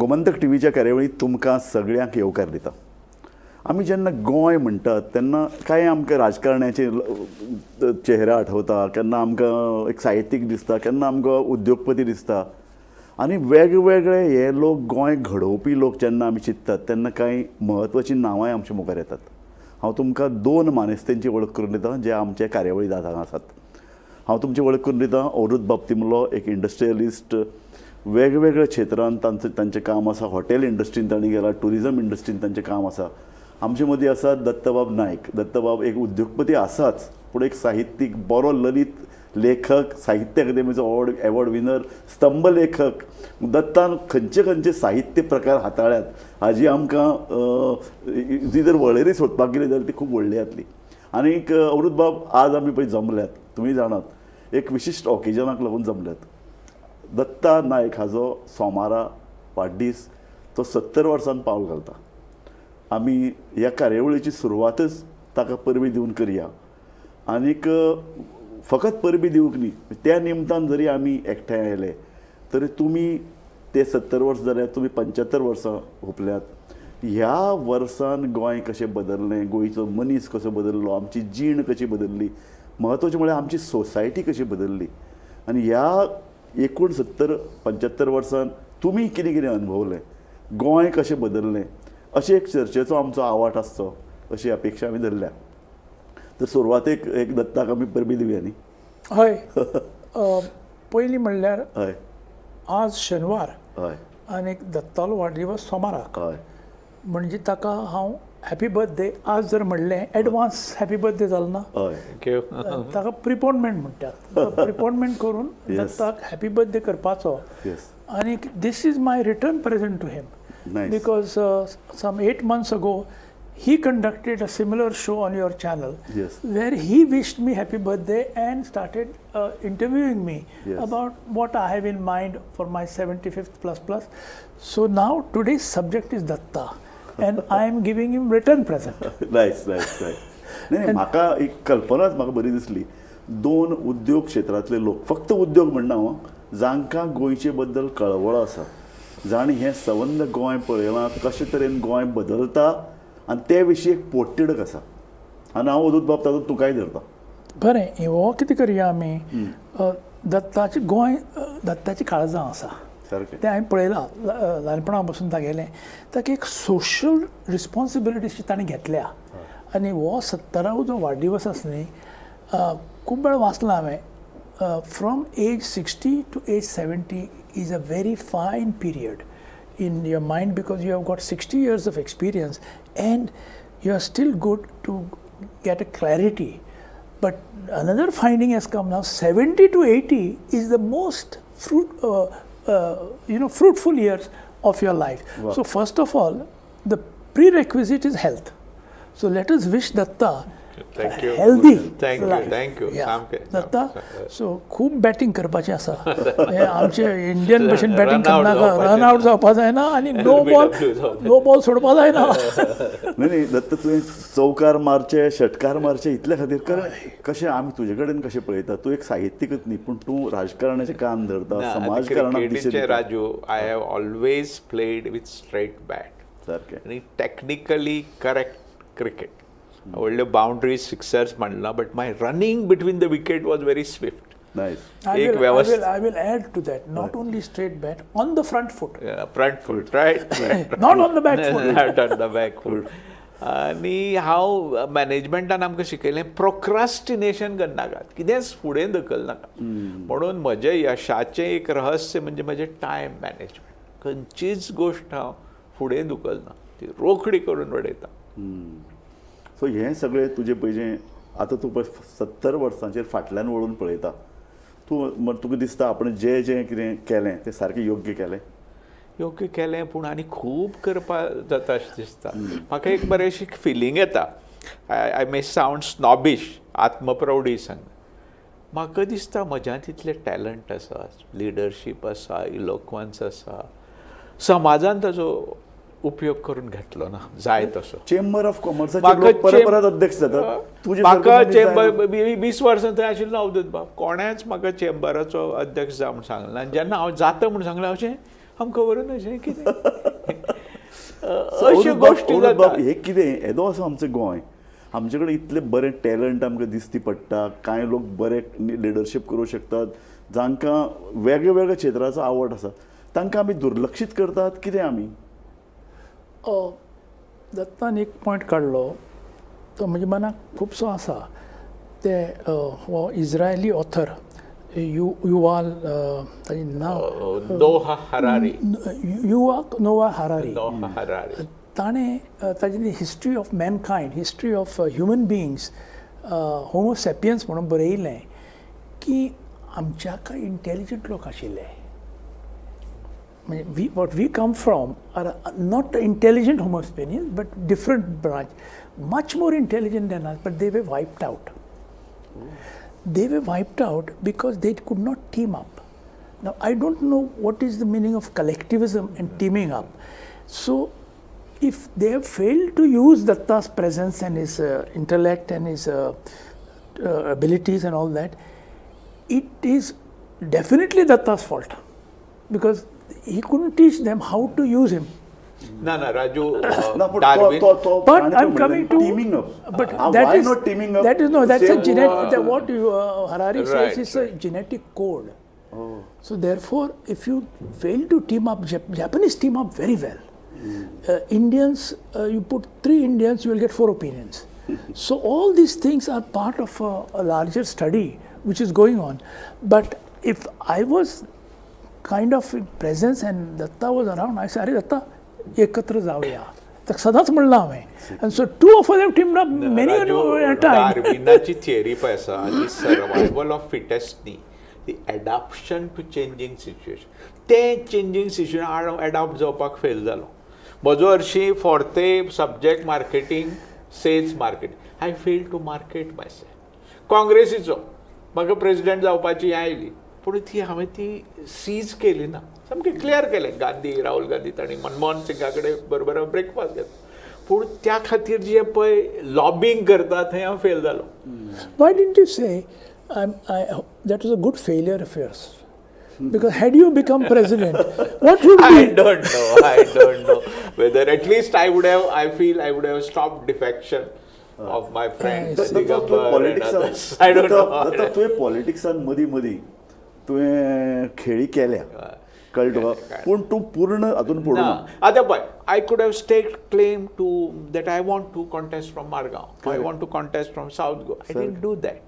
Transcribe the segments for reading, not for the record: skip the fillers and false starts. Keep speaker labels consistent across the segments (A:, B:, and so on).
A: गोमंतक टीव्हीच्या कार्यावळीत तुमकां सगळ्यांक येवकार दिता. आमी जेन्ना गोंय म्हणटात तेन्ना कांय आमकां राजकारण्याचे चेहरे आठवता, केन्ना आमकां एक साहित्यीक दिसता, केन्ना आमकां उद्योगपती दिसता. आनी वेगवेगळे हे लोक गोंय घडोवपी लोक जेन्ना आमी चिंततात तेन्ना कांय म्हत्वाचीं नांवांय आमच्या मुखार येतात. हांव तुमकां 2 मानेस्तांची वळख करून दितां जे आमचे कार्यावळींत हांगा आसात. हांव तुमची वळख करून दितां औदूथ तिंबलो, एक इंडस्ट्रियलिस्ट. वेगवेगळ्या क्षेत्रांत तांचें काम आसा. हॉटेल इंडस्ट्रींत तांणी गेला, टुरिजम इंडस्ट्रींत तांचें काम आसा. आमचे मदीं आसात दत्तबाब नायक. दत्तबाब एक उद्योगपती आसाच, पूण एक साहित्यीक, बरो ललीत लेखक, साहित्य अकादेमीचो एवॉर्ड विनर, स्तंभ लेखक. दत्तान खंयचे साहित्य प्रकार हाताळ्यात हाजी आमकां जी जर वळेरी सोदपाक गेली जाल्यार ती खूब व्हडली जातली. आनीक औदूथ बाब, आज आमी पळय जमल्यात, तुमी जाणात, एक विशिश्ट ऑकेजनाक लागून जमल्यात. दत्ता नायक हाजो सोमारा वाडदीस, तो 70 वर्सान पावल घालता. आमी ह्या कार्यावळीची सुरवातच ताका परबी दिवन करया. आनीक फकत परबी दिवंक न्ही, त्या निमतान जरी आमी एकठांय आयले तरी तुमी ते 70 वर्स जाल्यार तुमी 75 वर्सां हुपल्यात. ह्या वर्सान गोंय कशें बदललें, गोंयचो मनीस कसो बदललो, आमची जीण कशी बदलली, म्हत्वाचें म्हळ्यार आमची सोसायटी कशी बदलली. आनी ह्या एकूण 70-75 वर्सान तुमी कितें कितें अनुभवलें, गोंय कशें बदललें, अशें एक चर्चेचो आमचो आवाठ आसचो अशी अपेक्षा आमी धरल्या. तर सुरवातेक एक दत्ताक आमी परबी दिवया न्ही.
B: हय. पयलीं म्हणल्यार
A: हय,
B: आज शेनवार
A: हय,
B: आनी दत्तालो वाडदिवस सोमाराक,
A: हय.
B: म्हणजे ताका हांव हॅपी बर्थडे आज जर म्हणलें एडवान्स हॅपी बर्थडे जालो ना,
A: हय,
B: ताका प्रिपोनमेंट म्हणटात. प्रिपोनमेंट करून दत्ताक हॅपी बर्थडे करपाचो.
A: येस,
B: आनी this is my return present to him.
A: Nice.
B: Because some 8 months ago, he conducted a similar show on your channel,
A: Yes.
B: where he wished me happy birthday and started interviewing me
A: Yes.
B: about what I have in mind for my 75th plus. So now today's subject is Datta, and I am giving him return present.
A: Nice nice nice. नाही, म्हाका एक कल्पनाच म्हाका बरी दिसली. 2 उद्योग क्षेत्रांतले लोक, फक्त उद्योग म्हणना हांव, जांकां गोंयचे बद्दल कळवळ आसा, जाणी हें संबंद गोंय पळयलां, कशे तरेन गोंय बदलता आनी ते विशीं एक पोटतिडक आसा. आनी हांव औदूथ बाब तातूंत तुकाय धरता.
B: बरें, हो कितें करया आमी, दत्ताची गोंय, दत्ताची काळजां आसा
A: सारकें.
B: तें हांवें पळयलां ल्हानपणा पासून तागेलें. ताका एक सोशल रिस्पॉन्सिबिलिटीज ताणें घेतल्या. आनी हो 70रावो जो वाडदिवस आसा न्ही, खूब वेळ वाचलां हांवें. From age 60 to age 70 is a very fine period in your mind, because you have got 60 years of experience and you are still good to get a clarity. But another finding has come now, 70 to 80 is the most fruitful years of your life. Wow. So first of all, the prerequisite is health. So let us wish Datta healthy.
C: Thank you.
B: Datta, so खूब batting करपाचें आसा. आमचे Indian भशेन batting करनाका, run out जावपा जायना आनी no ball सोडपा जायना.
A: नाही दत्त, तुवें चौकार मारचे, षटकार मारचे इतल्या खातीर, कारण कशें आमी तुजे कडेन कशें पळयता, तूं एक साहित्यीकच न्ही, पूण तूं राजकारणाचें काम धरता, समाजकारणाक दिशा दिता.
C: Raju, I have always played with straight bat.
A: सारकें.
C: आनी टेक्निकली करेक्ट क्रिकेट. व्हडल्यो बाउंड्रीज, सिक्सर्स म्हणला, but my running between the wicket was very Swift.
A: Nice.
B: I will add to that, not only straight bat, on the front foot.
C: Front foot, right.
B: Not on the back foot.
C: Not on the back foot. आनी हांव मॅनेजमेंटान आमकां शिकयलें, procrastination करनाका, कितेंच फुडें धकलनाका. म्हणून म्हजें यशाचें एक रहस्य म्हणजे म्हजें टायम मॅनेजमेंट. खंयचीच गोश्ट हांव फुडें धुकलना, ती रोखडी करून उडयता.
A: सो हें सगळें तुजें पयलें, आतां तूं पळय 70 वर्सांचेर फाटल्यान वळून पळयता, तुका दिसता आपण जें कितें केलें तें सारकें योग्य केलें.
C: पूण आनी खूब करपा जाता अशें दिसता. म्हाका एक बरेंशी फिलींग येता. आय मे सावंड स्नॉबिश, आत्मप्रौढी सांग. म्हाका दिसता म्हज्यान तितलें टॅलंट आसा, लिडरशीप आसा, इलोक्वन्स आसा, समाजान ताजो उपयोग करून घेतलो ना जाय तसो.
A: चेंबर ऑफ कॉमर्साचे परत अध्यक्ष जातात.
C: म्हाका चेंबर 20 वर्सां थंय आशिल्लो औदूथ बाब, कोणेच म्हाका चेंबराचो अध्यक्ष जा म्हूण सांगलें ना. जेन्ना हांव जाता म्हूण सांगलें, अशें आमकां खबर अशें कितें
A: So,
C: अश्यो गोश्टी
A: अवधूत बाब,
C: जाता.
A: हे कितें येदो असो आमचें गोंय, आमचे कडेन इतलें बरें टॅलंट आमकां दिसती पडटा, कांय लोक बरे लिडरशीप करूं शकतात, जांकां वेगळ्या वेगळ्या क्षेत्राचो आवड आसा, तांकां आमी दुर्लक्षीत करतात. कितें आमी
B: दत्तान एक पॉयंट काडलो तो म्हज्या मनाक खुबसो आसा. ते हो इज्रायली ऑथर युवाल ताचें नांव
C: Noah Harari.
B: Noah Harari.
C: Noah Harari.
B: ताणें ताची history of mankind, history of human beings, homo sapiens म्हणून बरयलें की आमच्या काय इंटेलिजंट लोक आशिल्ले. म्हणजे what we come from are not intelligent homo sapiens but different branch, much more intelligent than us, but they were wiped out. They were wiped out because they could not team up. Now, I don't know what is the meaning of collectivism and teaming up. So, if they have failed to use Datta's presence and his intellect and his abilities and all that, it is definitely Datta's fault because he couldn't teach them how to use him.
C: ना राजू
A: ना, पण
C: Darwin.
B: But I'm coming to
A: teaming up.
B: But
A: Why
B: that is
A: not teaming up?
B: That is no. That's a
A: Same
B: genetic. What Harari
C: Right,
B: says is a genetic code. So therefore, if you fail to team up, Japanese team up very well. Indians, you put 3 Indians, you will get 4 opinions. So all these things are part of a larger study which is going on. But if I was kind of in presence and Datta was around, I said, "Arey Datta, एकत्र जाऊया." तर सदांच म्हणलं हांवें. And so 2 of them teamed up many at a time.
C: डार्विनाची theory पळय आसा ती सर्वायवल ऑफ फिटेस्ट न्ही, the adaptation to changing situation. तें चेंजींग सिच्युएशन एडॉप्ट जावपाक फेल जालो. म्हजो हरशीं फोर्थे subject marketing, sales marketing. I fail to market myself. काँग्रेसीचो म्हाका प्रेसिडेंट जावपाची आयली, पूण हांवें ती सीज केली ना. सामकें क्लियर केलें. गांधी, राहुल गांधी तांणी मनमोहन सिंगा कडेन बरोबर ब्रेकफास्ट घेतलो. पूण त्या खातीर जे पळय लॉबिंग करता थंय हांव फेल जालो.
B: Why didn't you say that was a good failure of yours? Because had you become president, what would
C: I
B: be?
C: don't know whether at least I would have stopped defection of my friends Digambar and others. I don't know.
A: तुवें पॉलिटिक्सान मदीं मदीं तुवें खेळी केल्या, कळ्ळें तुका, पूण तूं पूर्ण हातून पडूं ना.
C: आतां पळय, I could have staked claim to that I want to contest from Margao, I want to contest from south Goa. I didn't do that.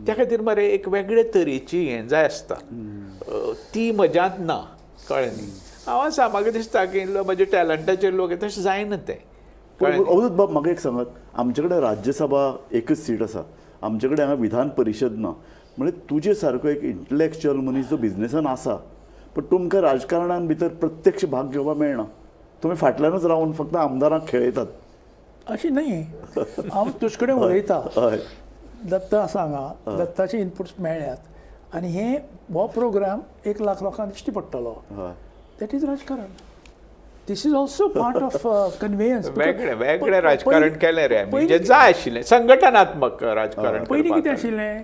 C: त्या खातीर मरे एक वेगळे तरेची हें जाय आसता, ती म्हज्यांत ना. कळ्ळें न्ही. हांव आसा, म्हाका दिसता की म्हजे टॅलंटाचेर लोक तशें जायना तें.
A: अवधूत बाब, म्हाका एक सांगात, आमचे कडेन राज्यसभा एकच सीट आसा, आमचे कडेन हांगा विधान परिशद ना. म्हणजे तुजे सारको एक इंटलॅक्च्युअल मनीस जो बिझनेसान आसा, पण तुमकां राजकारणान भितर प्रत्यक्ष भाग घेवपाक मेळना. तुमी फाटल्यानच रावन फक्त आमदारांक खेळयतात.
B: अशी न्ही. हांव तुजे कडेन उलयतां.
A: हय,
B: दत्ता आसा हांगा, दत्ताचे इनपुट्स मेळ्ळ्यात आनी हो प्रोग्राम 1 लाख लोकांक दिश्टी पडटलो. दॅट इज राजकारण. This is also part of conveyance.
C: वेगळें राजकारण केलें रे आमी, जें जाय आशिल्लें संघटनात्मक राजकारण.
B: पयलीं कितें आशिल्लें,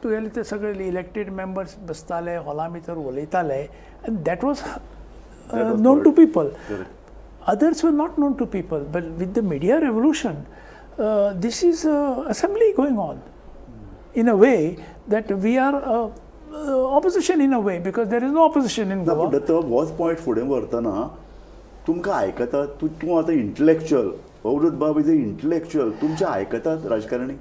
B: तुगेले ते सगळे इलेक्टेड मेंबर्स बसताले, हॉला भितर उलयताले, आनी that was known to people. Others were not known to people. But with the media revolution, this is assembly going on in a way that we are opposition in a way because there is no opposition in Goa.
A: पूण होच point फुडें व्हरतना तुमकां आयकतात. तूं आतां इंटलॅक्च्युअल, अवधूत बाब is a इंटलॅक्च्युअल, तुमचें आयकतात राजकारणी?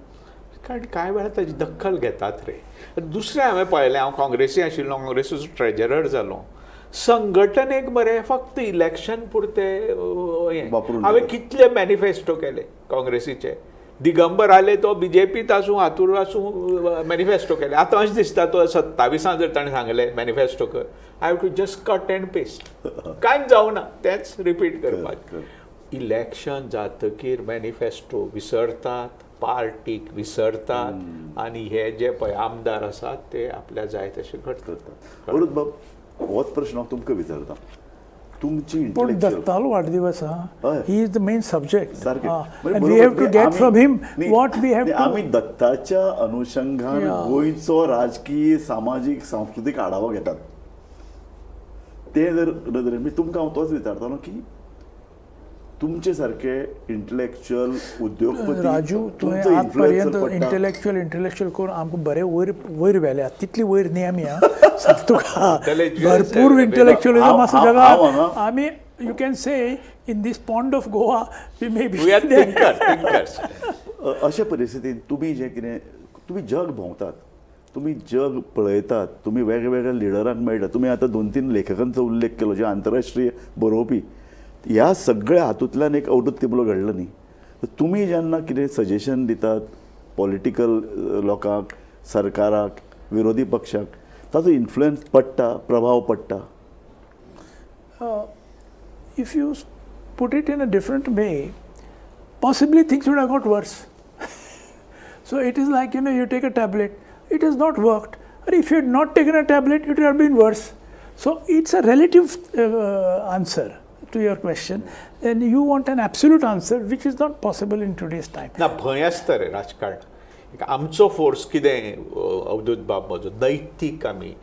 C: कारण कांय वेळा ताची दखल घेतात रे. दुसरें हांवें पळयलें, हांव काँग्रेसी आशिल्लो, काँग्रेसीचो ट्रेजरर जालो. संघटनेक मरे फक्त इलेक्शन पुरते हांवें कितले मॅनिफेस्टो केले काँग्रेसीचे. दिगंबर आले तो बीजेपीत आसूं, हातूर आसूं, मॅनिफेस्टो केले. आतां अशें दिसता तो 27 जर ताणें सांगलें मॅनिफेस्टो कर, I have to just cut and paste. कांयच जावना, तेंच रिपीट करपाक. इलेक्शन जातकीर मॅनिफेस्टो विसरतात, पार्टीक विसरतात, आनी हे जे पळय आमदार आसात ते आपल्या जाय तशें करतात.
A: अवधूत बाब, होच प्रश्न हांव तुमकां विचारता. तुमची
B: पूण
A: इंटलॅक्च्युअल
B: दत्तालो वाडदिवस he is the main subject.
A: सारकें.
B: And we have to get from him what we have to.
A: आमी दत्ताच्या अनुषंगान गोंयचो राजकीय, सामाजीक, सांस्कृतीक आढावो घेतात. ते जर नदरेन मी तुमकां हांव तोच विचारतालो की तुमचे सारके इंटलेक्च्युअल उद्योगपती
B: राजू तुवें आज पर्यंत इंटलेक्च्युअल करून आमकां बरें वयर वयर व्हेल्या तितली वयर न्ही आमी सांगता तुका भरपूर इंटलेक्च्युअलिजम आसा जगात आमी you can say in this pond of Goa we may be
C: thinkers.
A: अशे परिस्थितींत तुमी जें कितें तुमी जग भोंवतात, तुमी जग पळयतात, तुमी वेगवेगळ्या लिडरांक मेळटा. तुमी आतां 2-3 लेखकांचो उल्लेख केलो जे आंतरराष्ट्रीय बरोवपी, ह्या सगळ्या हातूंतल्यान एक अवधूत तिंबलो घडलो न्ही. तुमी जेन्ना कितें सजेशन दितात पॉलिटिकल लोकांक, सरकाराक, विरोधी पक्षाक, ताचो इन्फ्लुएन्स पडटा, प्रभाव पडटा.
B: if you put it in a different way, possibly things would have got worse. So it is like, you take a tablet, it has not worked. Or if you had not taken a tablet, it would have been worse. So it's a relative answer to your question. And you want an absolute answer, which is not possible in today's time.
C: ना भंय आसता रे राजकारण. आमचो force कितें अवधूत बाब म्हजो नैतीक आमी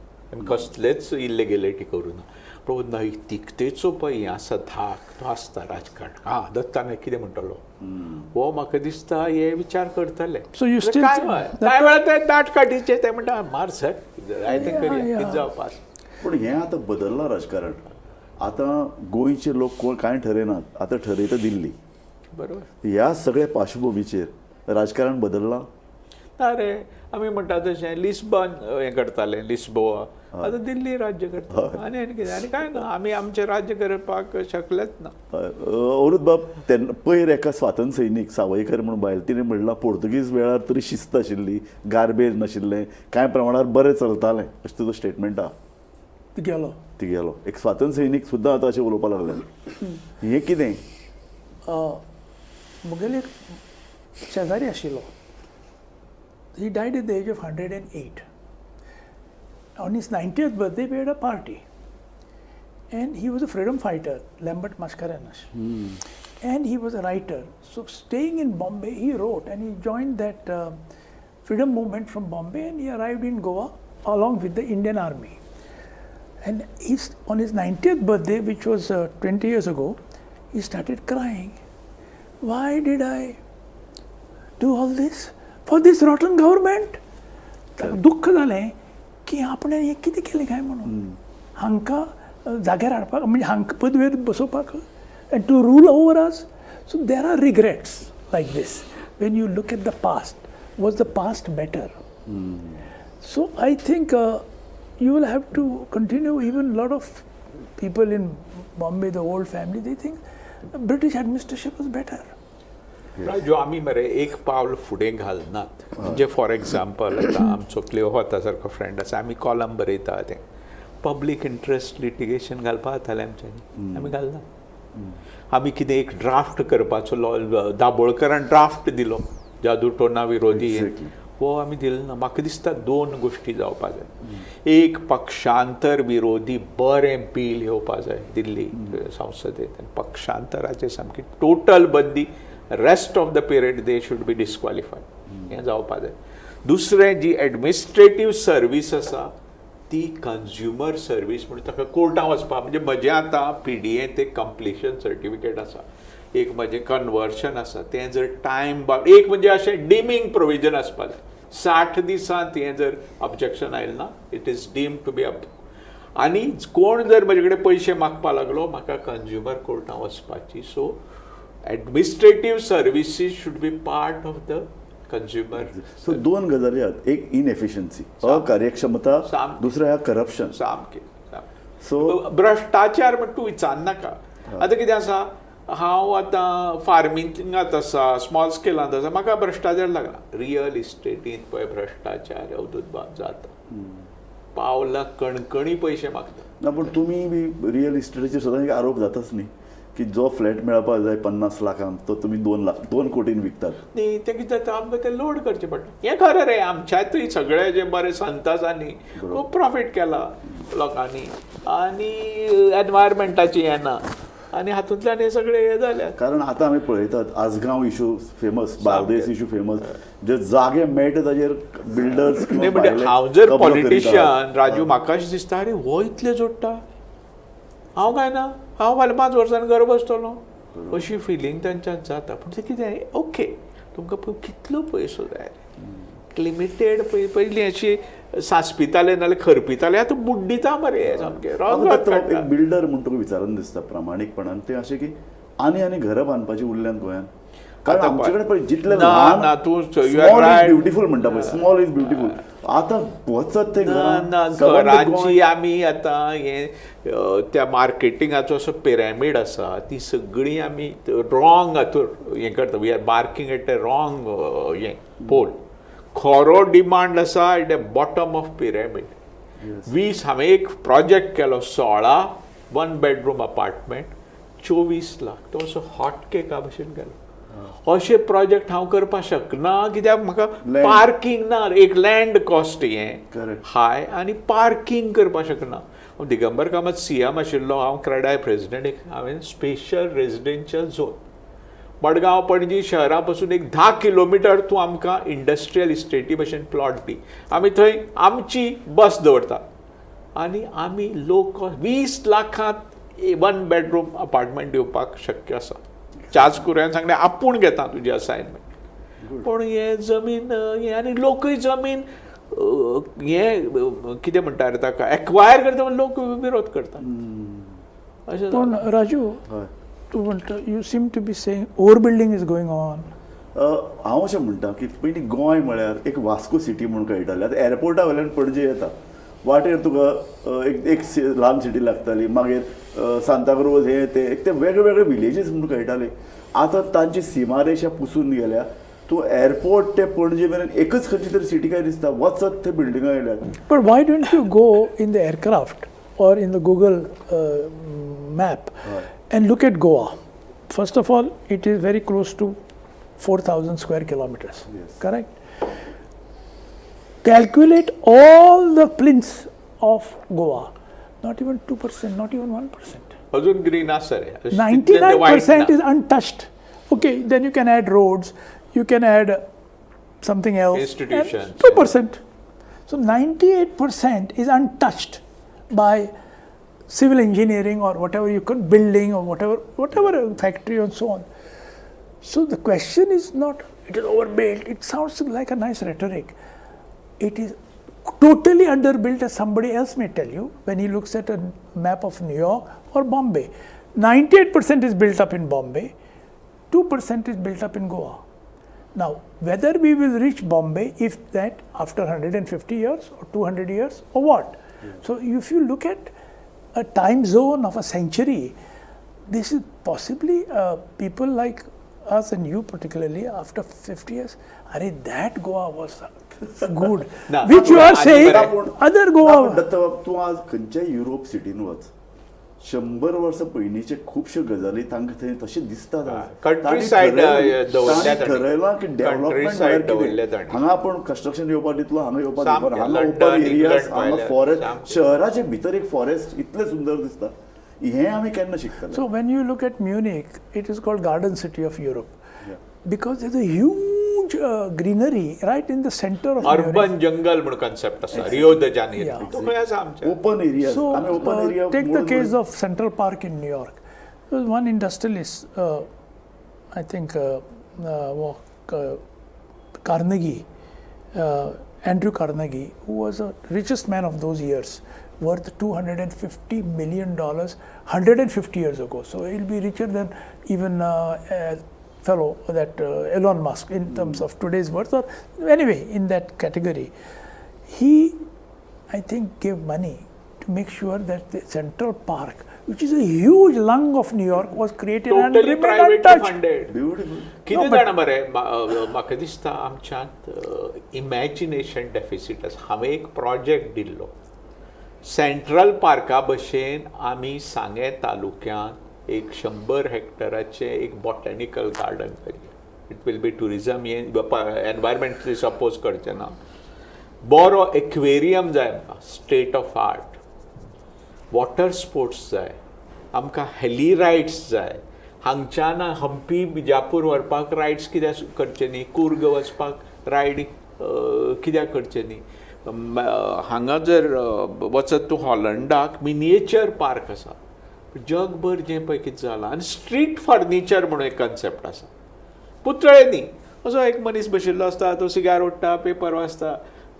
C: कसलेच इल्लेगेलिटी करूं ना. पूण नैतीकतेचो पळय हें आसा धाक तो आसता राजकारण. दत्ता नायक कितें म्हणटलो हो म्हाका दिसता हे विचार करतले.
B: So you still
C: काय वेळार ते दाट काडीचे ते म्हणटा मार सर जाय तें करया कितें जावपाक.
A: पूण हें आतां बदल्लां राजकारण. आतां गोंयचे लोक कोण कांय ठरयनात, आतां ठरयता दिल्ली.
C: बरोबर.
A: ह्या सगळ्या पार्श्वभुमीचेर राजकारण बदल्लां.
C: ना रे आमी म्हणटा तशें लिस्बन हें करताले लिस्बोआ आतां दिल्ली राज्य करता आनी कितें आनी काय ना आमी आमचें राज्य करपाक शकलेच ना.
A: अवधूत बाब तेन्ना पयर एका स्वातंत्र्य सैनीक सावयकर म्हणून बायल तिणें म्हणलां पोर्तुगीज वेळार तरी शिस्त आशिल्ली, गार्बेज नाशिल्लें, कांय प्रमाणार बरें चलतालें अशें तुजो स्टेटमेंट आहा. ती गेलो एक स्वातंत्र्य सैनीक सुद्दां आतां अशें उलोवपाक लागले. हें कितें
B: मुगेले एक शेजारी आशिल्लो. He died at the age of 108. On his 90th birthday, we had a party. And he was a freedom fighter, Lambert Mascarenhas. And he was a writer. So staying in Bombay, he wrote and he joined that freedom movement from Bombay and he arrived in Goa along with the Indian Army. And on his 90th birthday, which was 20 years ago, he started crying. Why did I do all this? For this rotten government. दुःख जालें की आपणें हें कितें केलें काय म्हणून हांकां जाग्यार हाडपाक म्हणजे हांकां पदवेर बसोवपाक and to rule over us. So there are regrets like this. When you look at the past, was the past better? So I think you will have to continue. Even a lot of people in Bombay, the old family, they think British administration was better.
C: Raju आमी मरे एक पावल फुडें घालनात. म्हणजे for example आतां आमचो क्लिओहोता सारको friend आसा आमी कॉलम बरयता तें पब्लीक इंट्रस्ट लिटिगेशन घालपा जातालें आमच्यांनी आमी घालना. आमी कितें एक ड्राफ्ट करपाचो दाबोळकरान ड्राफ्ट दिलो जादूटोना विरोधी हो आमी दिलो ना. म्हाका दिसता 2 गोश्टी जावपाक जाय. एक पक्षांतर विरोधी बरें बील येवपा जाय दिल्ली संसदेंत. पक्षांतराचेर सामकी टोटल बंदी. Rest of the period they should be disqualified हें जावपा जाय. दुसरें जी एडमिनिस्ट्रेटीव सर्वीस आसा ती कंज्युमर सर्वीस म्हणून ताका कोर्टां वचपाक म्हणजे म्हजें आतां PDAंत एक कंप्लिशन सर्टिफिकेट आसा, एक म्हजें कन्वर्शन आसा, तें जर टायम एक म्हणजे अशें डिमींग प्रोविजन आसपाक जाय. 60 दिसांत हें जर ऑब्जेक्शन आयलें ना it is deemed to be up. आनी कोण जर म्हजे कडेन पयशे मागपा लागलो म्हाका कंज्युमर कोर्टां वचपाची. So administrative services should be part of the consumer.
A: So 2 गजाली आहात. एक इनएफिशियन्सी अकार्यक्षमता, दुसरें हा करप्शन.
C: सामकें.
A: सो
C: भ्रश्टाचार म्हण तूं विचारनाका. आतां कितें आसा हांव आतां फार्मिंगांत आसा, स्मॉल स्केलांत आसा, म्हाका भ्रश्टाचार लागना. रियल इस्टेटींत पळय भ्रश्टाचार अवधूत बाब जाता. पावला कणकणी पयशे मागता.
A: ना पूण तुमी बी रियल इस्टेटीचेर सदां एक आरोप जाताच न्ही की जो फ्लॅट मेळपाक जाय 50 लाखांक तो तुमी 2 कोटीन विकतात.
C: न्ही तें कितें जाता आमकां तें लोड करचें पडटा. हें खरें रे आमच्यातूय सगळे जे बरे संत आसा न्ही खूब प्रॉफीट केला लोकांनी आनी एनवायरमेंटाची हें ना आनी हातूंतल्यान हे सगळे हे जाल्या.
A: कारण आतां आमी पळयतात Ajgaon issue famous, Bardez issue famous, जे जागे मेळटा ताजेर बिल्डर्स.
C: म्हणजे हांव जर पॉलिटिशियन राजू म्हाका अशें दिसता अरे हो इतले जोडटा हांव काय ना, हांव फाल्यां 5 वर्सांनी घरा बसतलो अशी फिलींग तांच्यात जाता. पूण ते कितें ओके तुमकां कितलो पयसो जाय, लिमिटेड पयलीं अशी सासपिताले नाल्यार खरपिताले आतां बुड्डिता मरे सामकें रगत काडटा.
A: एक बिल्डर म्हणून तुका विचारून दिसता प्रामाणीकपणान ते अशें की आनी घरां बांदपाची उरल्यान गोंयांत. कारण आमचे कडेन पळय जितले
C: ना तूं
A: ब्युटिफूल म्हणटा पळय, स्मॉल इज ब्युटिफूल. आतां वचत ते
C: घरांची आमी आतां हे त्या मार्केटिंगाचो असो पिरामीड आसा ती सगळीं आमी रॉंग हातूर हें करता. We are barking at a wrong हें पोल. खरो डिमांड आसा at the bottom of pyramid. 20 हांवें एक प्रोजेक्ट केलो 16 1 बेडरूम अपार्टमेंट 24 लाख. तो असो हॉट केका भशेन केलो. अशे प्रोजेक्ट हांव करपाक शकना कित्याक म्हाका पार्किंग ना. एक लँड कॉस्ट हें हाय आनी पार्किंग करपाक शकना. दिगंबर कामत CM आशिल्लो, हांव क्रेडाय प्रेसिडेंट. हांवें special residential zone Madgaon Panaji शहरा पासून एक 10 किलोमिटर तूं आमकां इंडस्ट्रियल इस्टेटी भशेन प्लॉट दी. आमी थंय आमची बस दवरता आनी आमी लो कॉस्ट 20 लाखांत 1 बेडरूम अपार्टमेंट दिवपाक शक्य आसा. चार्ज करून सांगलें आपूण घेता तुजी असायनमेंट. पूण हे जमीन हें आनी लोकूय जमीन हें कितें म्हणटा रे ताका एक्वायर करता म्हण लोक विरोध करता.
B: पण राजू तूं म्हणटा you seem to be saying over building is going on.
A: हांव अशें म्हणटा की पयलीं गोंय म्हळ्यार एक वास्को सिटी म्हणून कळटालें. आतां एअरपोर्टा वयल्यान पणजे येता वाटेर तुका एक ल्हान सिटी लागताली, मागीर सांताक्रूज हे ते वेगळे वेगळे विलेजीस म्हणून कळटाले. आतां तांची सिमारेशा पुसून गेल्या. तूं एअरपोर्ट ते पणजे मेरेन एकच खंयची तरी सिटी काय दिसता, वचत थंय बिल्डिंगां येयल्यात.
B: But why don't you go in the aircraft or in the Google map and look at Goa. First of all, it is very close to 4,000 square kilometers.
A: Yes.
B: Correct? Calculate all the plinths of Goa. Not even 2%, not even 1%.
C: अजून green आसा रे.
B: 99% is untouched. Okay, then you can add roads, you can add something else.
C: Institutions.
B: 2%. So 98% is untouched by civil engineering or whatever you could, building or whatever factory and so on. So the question is not it is overbuilt. It sounds like a nice rhetoric. It is totally underbuilt, as somebody else may tell you when he looks at a map of New York or Bombay. 98% is built up in Bombay, 2% is built up in Goa. Now, whether we will reach Bombay if that after 150 years or 200 years or what? So if you look at a time zone of a century, this is possibly people like us and you particularly after 50 years, that Goa was good. Which you are saying other Goa.
A: तूं आज खंयच्याय Europe सिटीन वच, 100 वर्सां पयलींचे खुबश्यो गजाली तांकां थंय तशें दिसतात. ठरयलां की डेव्हलपमेंट हांगा आपण कन्स्ट्रक्शन येवपाक दितलो, हांगा येवपाक दितलो, हांगा ओपन एरियाज, हांगा फॉरेस्ट, शहराचे भितर एक फॉरेस्ट इतलें सुंदर दिसता. हें आमी केन्ना शिकतले?
B: So when you look at Munich, it is called Garden City of Europe. Because there's a huge greenery right in the center of
C: urban jungle म्हणून concept आसा. Rio de Janeiro तो खंय आसा आमचे
A: open areas.
B: So
A: open area
B: take the case of Central Park in New York. There was one industrialist, I think Carnegie, Andrew Carnegie, who was the richest man of those years, worth $250 million 150 years ago. So he'll be richer than even fellow that Elon Musk in terms of today's worth, or anyway in that category. He, I think, gave money to make sure that the Central Park, which is a huge lung of New York, was created and remained untouched.
C: Funded.
A: Beautiful.
C: कितें जाणा मरे म्हाका दिसता आमच्यात imagination deficit आसा. हांवें एक project दिल्लो सेंट्रल पार्का भशेन आमी सांगे तालुक्यांत एक 100 हेक्टराचे एक बॉटॅनिकल गार्डन करूया. It will be tourism environmentally suppose करचें ना. बरो एक्वेरियम जाय आमकां, state of art, water sports जाय आमकां, हेली रायड्स जाय. हांगच्यान हंपी बिजापूर व्हरपाक रायड्स कित्याक करचे न्ही, कूर्ग वचपाक रायड कित्याक करचे न्ही. हांगा जर वचत तूं हॉलंडाक मिनिएचर पार्क आसा, जगभर जे पळय कितें जालां आनी स्ट्रीट फर्निचर म्हणून एक कन्सेप्ट आसा पुतळे न्ही असो एक मनीस बशिल्लो आसता तो सिगार ओडटा पेपर वाचता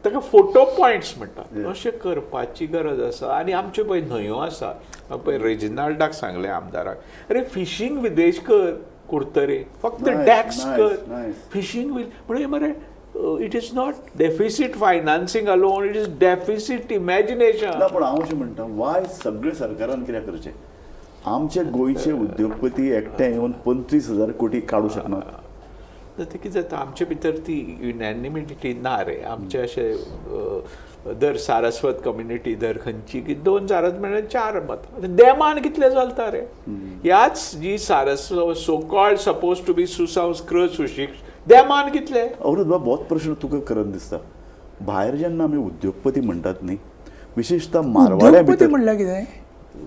C: ताका फोटो पॉयंट्स म्हणटा अशें करपाची गरज आसा आनी आमच्यो पळय न्हंयो आसा पळय रेजिनाल्डाक सांगलें आमदाराक अरे फिशींग विदेश कर कुर्तरे फक्त डॅक्स कर फिशींग म्हणजे मरे it is not deficit financing alone it is deficit imagination
A: पण हांव अशें म्हणटा वाय सगळे सरकारान कित्याक करचें आमचे गोंयचे उद्योगपती एकठांय येवन 25,000 कोटी काडूं शकनात
C: ते कितें जाता आमचे भितर ती युनॅनिमिटी ना रे आमचे अशे दर सारस्वत कम्युनिटी दर खंयची की 2 सारस म्हणल्यार 4 मत देमान कितले चलता रे ह्याच जी Saraswat so called suppose to be सुसंस्कृत सुशिक्षित देमान कितले
A: अवरुद्ध बाब होच प्रश्न तुका करत दिसता भायर जेन्ना आमी उद्योगपती म्हणटात न्ही विशेषतः मारवाड्या भितर
B: म्हणल्यार कितें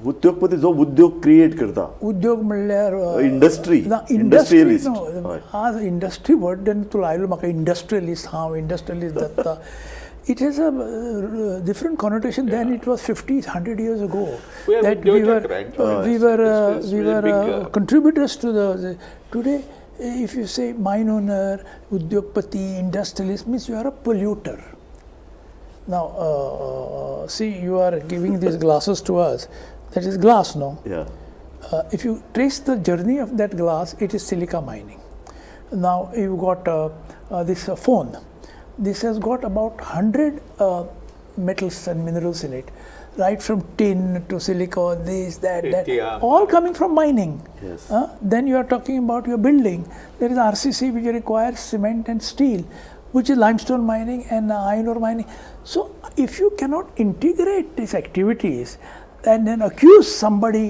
A: उद्योगपती जो उद्योग क्रिएट करता
B: उद्योग म्हणल्यार
A: इंडस्ट्रियलिस्ट
B: आज इंडस्ट्री वर्ड जेन्ना तूं लायलो म्हाका इंडस्ट्रियलिस्ट हांव इंडस्ट्रियलिस्ट जाता it has a different connotation than it was 50-100 years ago that we were contributors to the today if you say mine owner udyogpati industrialist means you are a polluter now see you are giving these glasses to us that is glass no if you trace the journey of that glass it is silica mining now you got this phone this has got about 100 metals and minerals in it right from tin to silicon this that all coming from mining then you are talking about your building there is RCC which requires cement and steel which is limestone mining and iron ore mining so if you cannot integrate these activities and then accuse somebody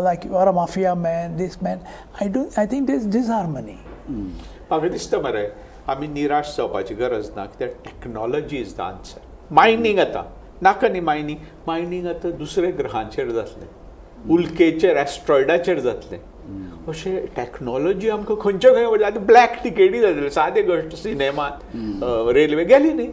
B: like you are a mafia man this man I think there is disharmony
C: म्हाका दिसता मरे आमी निराश जावपाची गरज ना कित्याक technology is the answer mining आतां नाका न्ही मायनींग आतां दुसऱ्या ग्रहांचेर जातलें उल्केचेर एस्ट्रॉयडाचेर जातलें अशें टॅक्नॉलॉजी आमकां खंयच्या खंय आतां ब्लॅक टिकेटी जातले सादे गोश्ट सिनेमांत रेल्वे गेली न्ही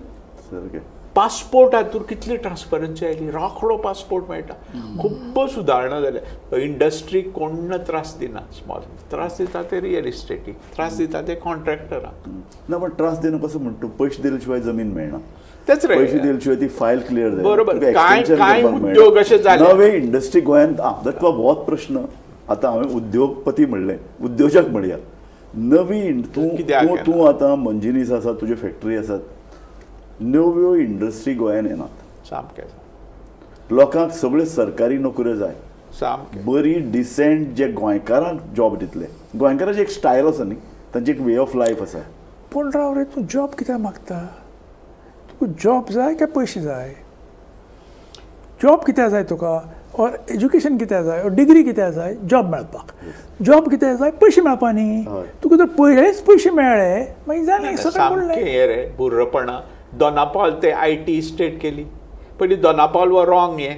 C: पासपोर्ट हातूंत कितली ट्रान्सपरन्सी आयली रोखडो पासपोर्ट मेळटा खूब सुदारणा जाल्या इंडस्ट्रीक कोण त्रास दिना स्मॉल त्रास दिता ते रियल इस्टेटीक त्रास दिता ते कॉन्ट्रॅक्टराक
A: ना पण त्रास दिना कसं म्हणतो पैसे दिले शिवाय जमीन मेळना
C: तेच रे
A: पैसे दिले शिवाय ती फायल क्लियर जायना
C: बरोबर काय उद्योग अशे जाले
A: नवे इंडस्ट्री गोंयांत दट होच प्रश्न आतां हांवें उद्योगपती म्हणलें उद्योजक म्हणया नवी तूं आतां मंजिनीस आसा तुजे फॅक्टरी आसात नव्यो इंडस्ट्री गोंयांत येनात
C: सामकें
A: लोकांक सगळ्यो सरकारी नोकऱ्यो जाय
C: सामकें
A: बरी डिसेंट जे गोंयकारांक जॉब दितले गोंयकारांची एक स्टायल आसा न्ही तांची एक वे ऑफ लायफ आसा
B: पूण राव रे तूं जॉब कित्याक मागता तुका जॉब जाय काय पयशे जाय जॉब कित्याक जाय तुका और एज्युकेशन कित्याक जाय और डिग्री कित्याक जाय जॉब मेळपाक जॉब कित्याक जाय पयशे मेळपा न्ही तुका जर पयलेच पयशे मेळ्ळे मागीर जालें
C: सामकें हें रे बुर्रपणां दोनापावल ते IT इस्टेट केली पयलीं दोनापावल वो रॉंग हें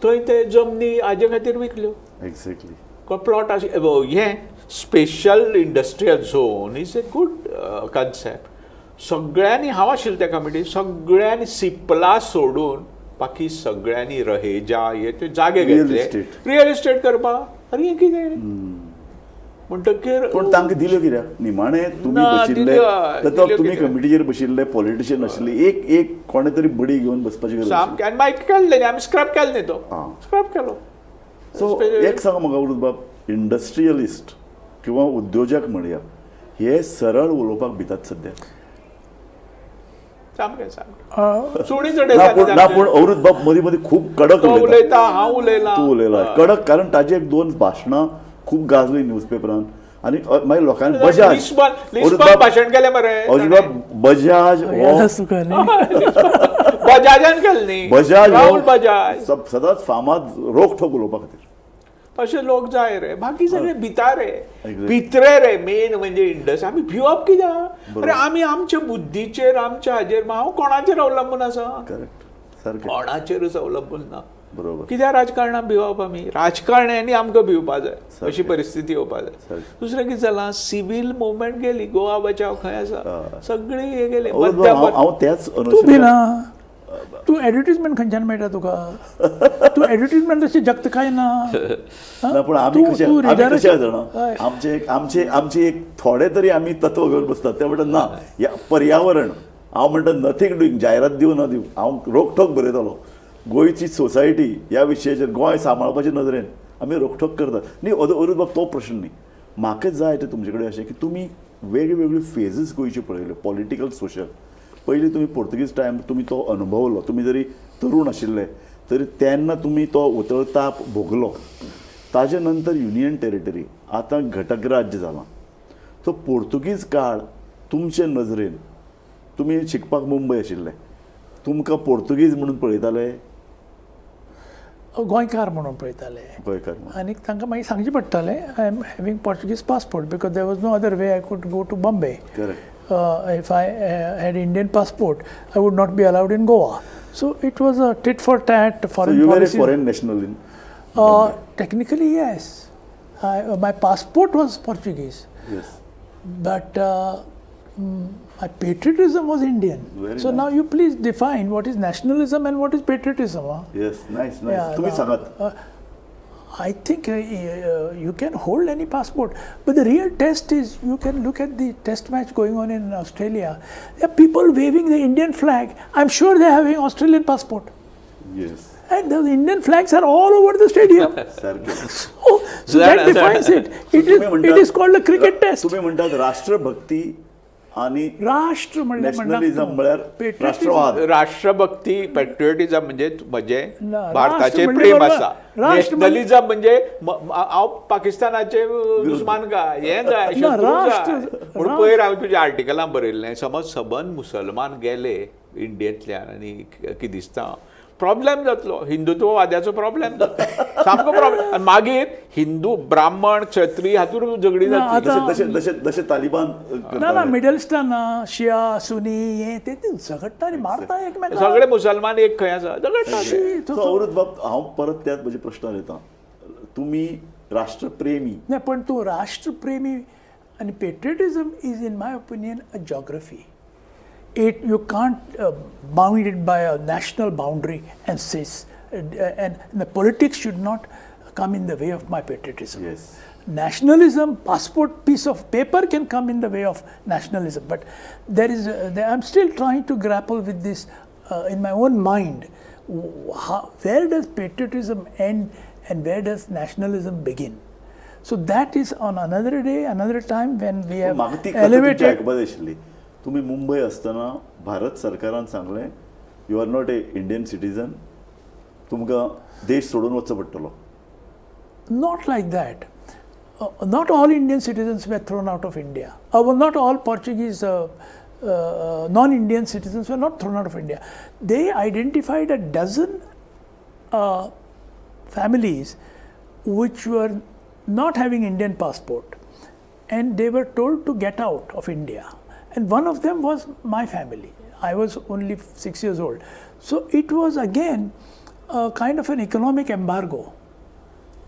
C: थंय ते जमनी हाजे खातीर विकल्यो
A: एक्झॅक्टली
C: प्लॉट हें special industrial zone is a good concept सगळ्यांनी हांव आशिल्लो त्या कमिटी सगळ्यांनी सिपला सोडून बाकी सगळ्यांनी रहेजा हे ते जागे घेतले रियल इस्टेट करपाक अरे हें कितें म्हणटकीर
A: पण तांकां दिल्यो कित्याक निमाणे तुमी बशिल्ले तुमी कमिटीचेर बशिल्ले पॉलिटिशियन आशिल्ले एक कोणे तरी बडी घेवन बसपाची गरज
C: सामकें आनी मागीर केल्ले न्ही आमी स्क्रॅप केलो न्ही तो स्क्रॅप केलो
A: सो एक सांग म्हाका उरूत बाब इंडस्ट्रियलिस्ट किंवा उद्योजक म्हणया हे सरळ उलोवपाक भितात सद्या ना पूण अवरूत बाब मदीं मदीं खूब कडक
C: उलयता हांव उलयलां
A: तूं उलयला कडक कारण ताजे एक 2 भाशणां खूब गाजली न्यूजपेपरान आनी मागीर लोकांनी बजाज
C: भाशण केलें मरे
A: बजाज
C: बजाजान केलें न्ही बजाज
A: सदांच फामाद रोखठोक उलोवपा खातीर
C: अशे लोक जाय रे बाकी सगळे भितारे भितरे रे मेन म्हणजे इंडस्ट्री आमी भिवप कित्याक अरे आमी आमच्या बुद्धीचेर आमच्या हाजेर हांव कोणाचेर अवलंबून आसा कोणाचेरूच अवलंबून ना
A: बरोबर
C: कित्याक राजकारणाक भिवप आमी राजकारण्यांनी आमकां भिवपा जाय अशी परिस्थिती येवपा जाय दुसरें कितें जालां सिवील मुवमेंट गेली गोवा बचाव खंय आसा सगळीं हे गेले
A: हांव तेच
B: तूं भिना तूं एडवर्टिजमेंट खंयच्यान मेळटा तुका तूं एडवर्टिजमेंट तशी जगत काय ना
A: ना पूण आमी कशे जाणा आमचे एक थोडे तरी आमी तत्व घेवन बसतात ते म्हणटा ना ह्या पर्यावरण हांव म्हणटा नथींग डुईंग जायरात दिवं न दिवं हांव रोखठोक बरयतलो गोंयची सोसायटी ह्या विशयाचेर गोंय सांबाळपाचे नदरेन आमी रोखठोक करतात न्ही अरूद बाब तो प्रश्न न्ही म्हाका जाय ते तुमचे कडेन अशें की तुमी वेगळ्यो वेगळ्यो फेजीस गोंयच्यो पळयल्यो पॉलिटिकल सोशल पयलीं तुमी पोर्तुगीज टायम तुमी तो अनुभवलो तुमी जरी तरूण आशिल्ले तरी तेन्ना तुमी तो उतरताप भोगलो ताजे नंतर युनियन टेरिटरी आतां घटक राज्य जालां तो पोर्तुगीज काळ तुमचे नजरेन तुमी शिकपाक मुंबय आशिल्ले तुमकां पोर्तुगीज म्हणून पळयताले
B: गोंयकार म्हणून पळयताले
A: गोंयकार
B: आनी तांकां मागीर सांगचें पडटालें I am having Portuguese passport because there was no other way I could go to Bombay if I had Indian passport, I would not be allowed in Goa. So it was a tit for tat foreign
A: policy. So you
B: policy.
A: were a foreign national in
B: technically, yes. My passport was Portuguese.
A: Yes.
B: But my patriotism was Indian.
A: Very
B: so
A: nice.
B: now you please define what is nationalism and what is patriotism. Huh?
A: Yes, nice.
B: Yeah,
A: तुम्ही सांगात.
B: I think you can hold any passport, but the real test is you can look at the test match going on in Australia. There are people waving the Indian flag. I'm sure they're having Australian passport.
A: Yes.
B: And those Indian flags are all over the stadium. so that defines it. It is called a cricket test.
A: तुम्ही म्हणतात राष्ट्रभक्ती आणि
B: राष्ट्र
A: nationalism म्हळ्यार राष्ट्रवाद
C: राष्ट्रभक्ती पेट्रियोटिझम म्हणजे भारताचे
B: राष्ट्र
C: प्रेम
B: म्हणजे
C: आसा
B: राष्ट्र
C: नॅशनलिझम म्हणजे हांव पाकिस्तानाचे दुस्मान काय हे जाय पूण पयर हांवें तुज्या आर्टिकलान बरयल्लें समज सबंद मुसलमान गेले इंडियेंतल्यान आनी कितें दिसता प्रॉब्लेम जातलो हिंदुत्ववाद्याचो प्रॉब्लेम जातलो सामको प्रॉब्लेम आनी मागीर हिंदू ब्राह्मण क्षत्रीय हातूंत झगडी जातली
A: जशे तालिबान
B: ना मिडल इस्टान शिया सुनी हे ते झगडटा आनी मारता एकमेकांक
C: सगळे मुसलमान एक खंय आसा झगडटा
A: अवृत बाब हांव परत त्याच म्हज्या प्रश्नार येता तुमी राष्ट्रप्रेमी
B: नाही पण तूं राष्ट्रप्रेमी आनी patriotism is in my opinion a geography you can't bound it by a national boundary and says and the politics should not come in the way of my patriotism.
A: Yes.
B: Nationalism, passport piece of paper can come in the way of nationalism, but I'm still trying to grapple with this in my own mind. Where does patriotism end and where does nationalism begin? So that is on another day, another time when we have elevated.
A: तुम्ही मुंबई असताना भारत सरकारान सांगलें you are not a Indian citizen तुमकां देश सोडून वचचो पडटलो
B: Not like that. Not all Indian citizens were thrown out of India. Not all Portuguese non-Indian citizens were not thrown out of India. They identified a dozen families which were not having Indian passport and they were told to get out of India. And one of them was my family. I was only 6 years old. So it was again a kind of an economic embargo.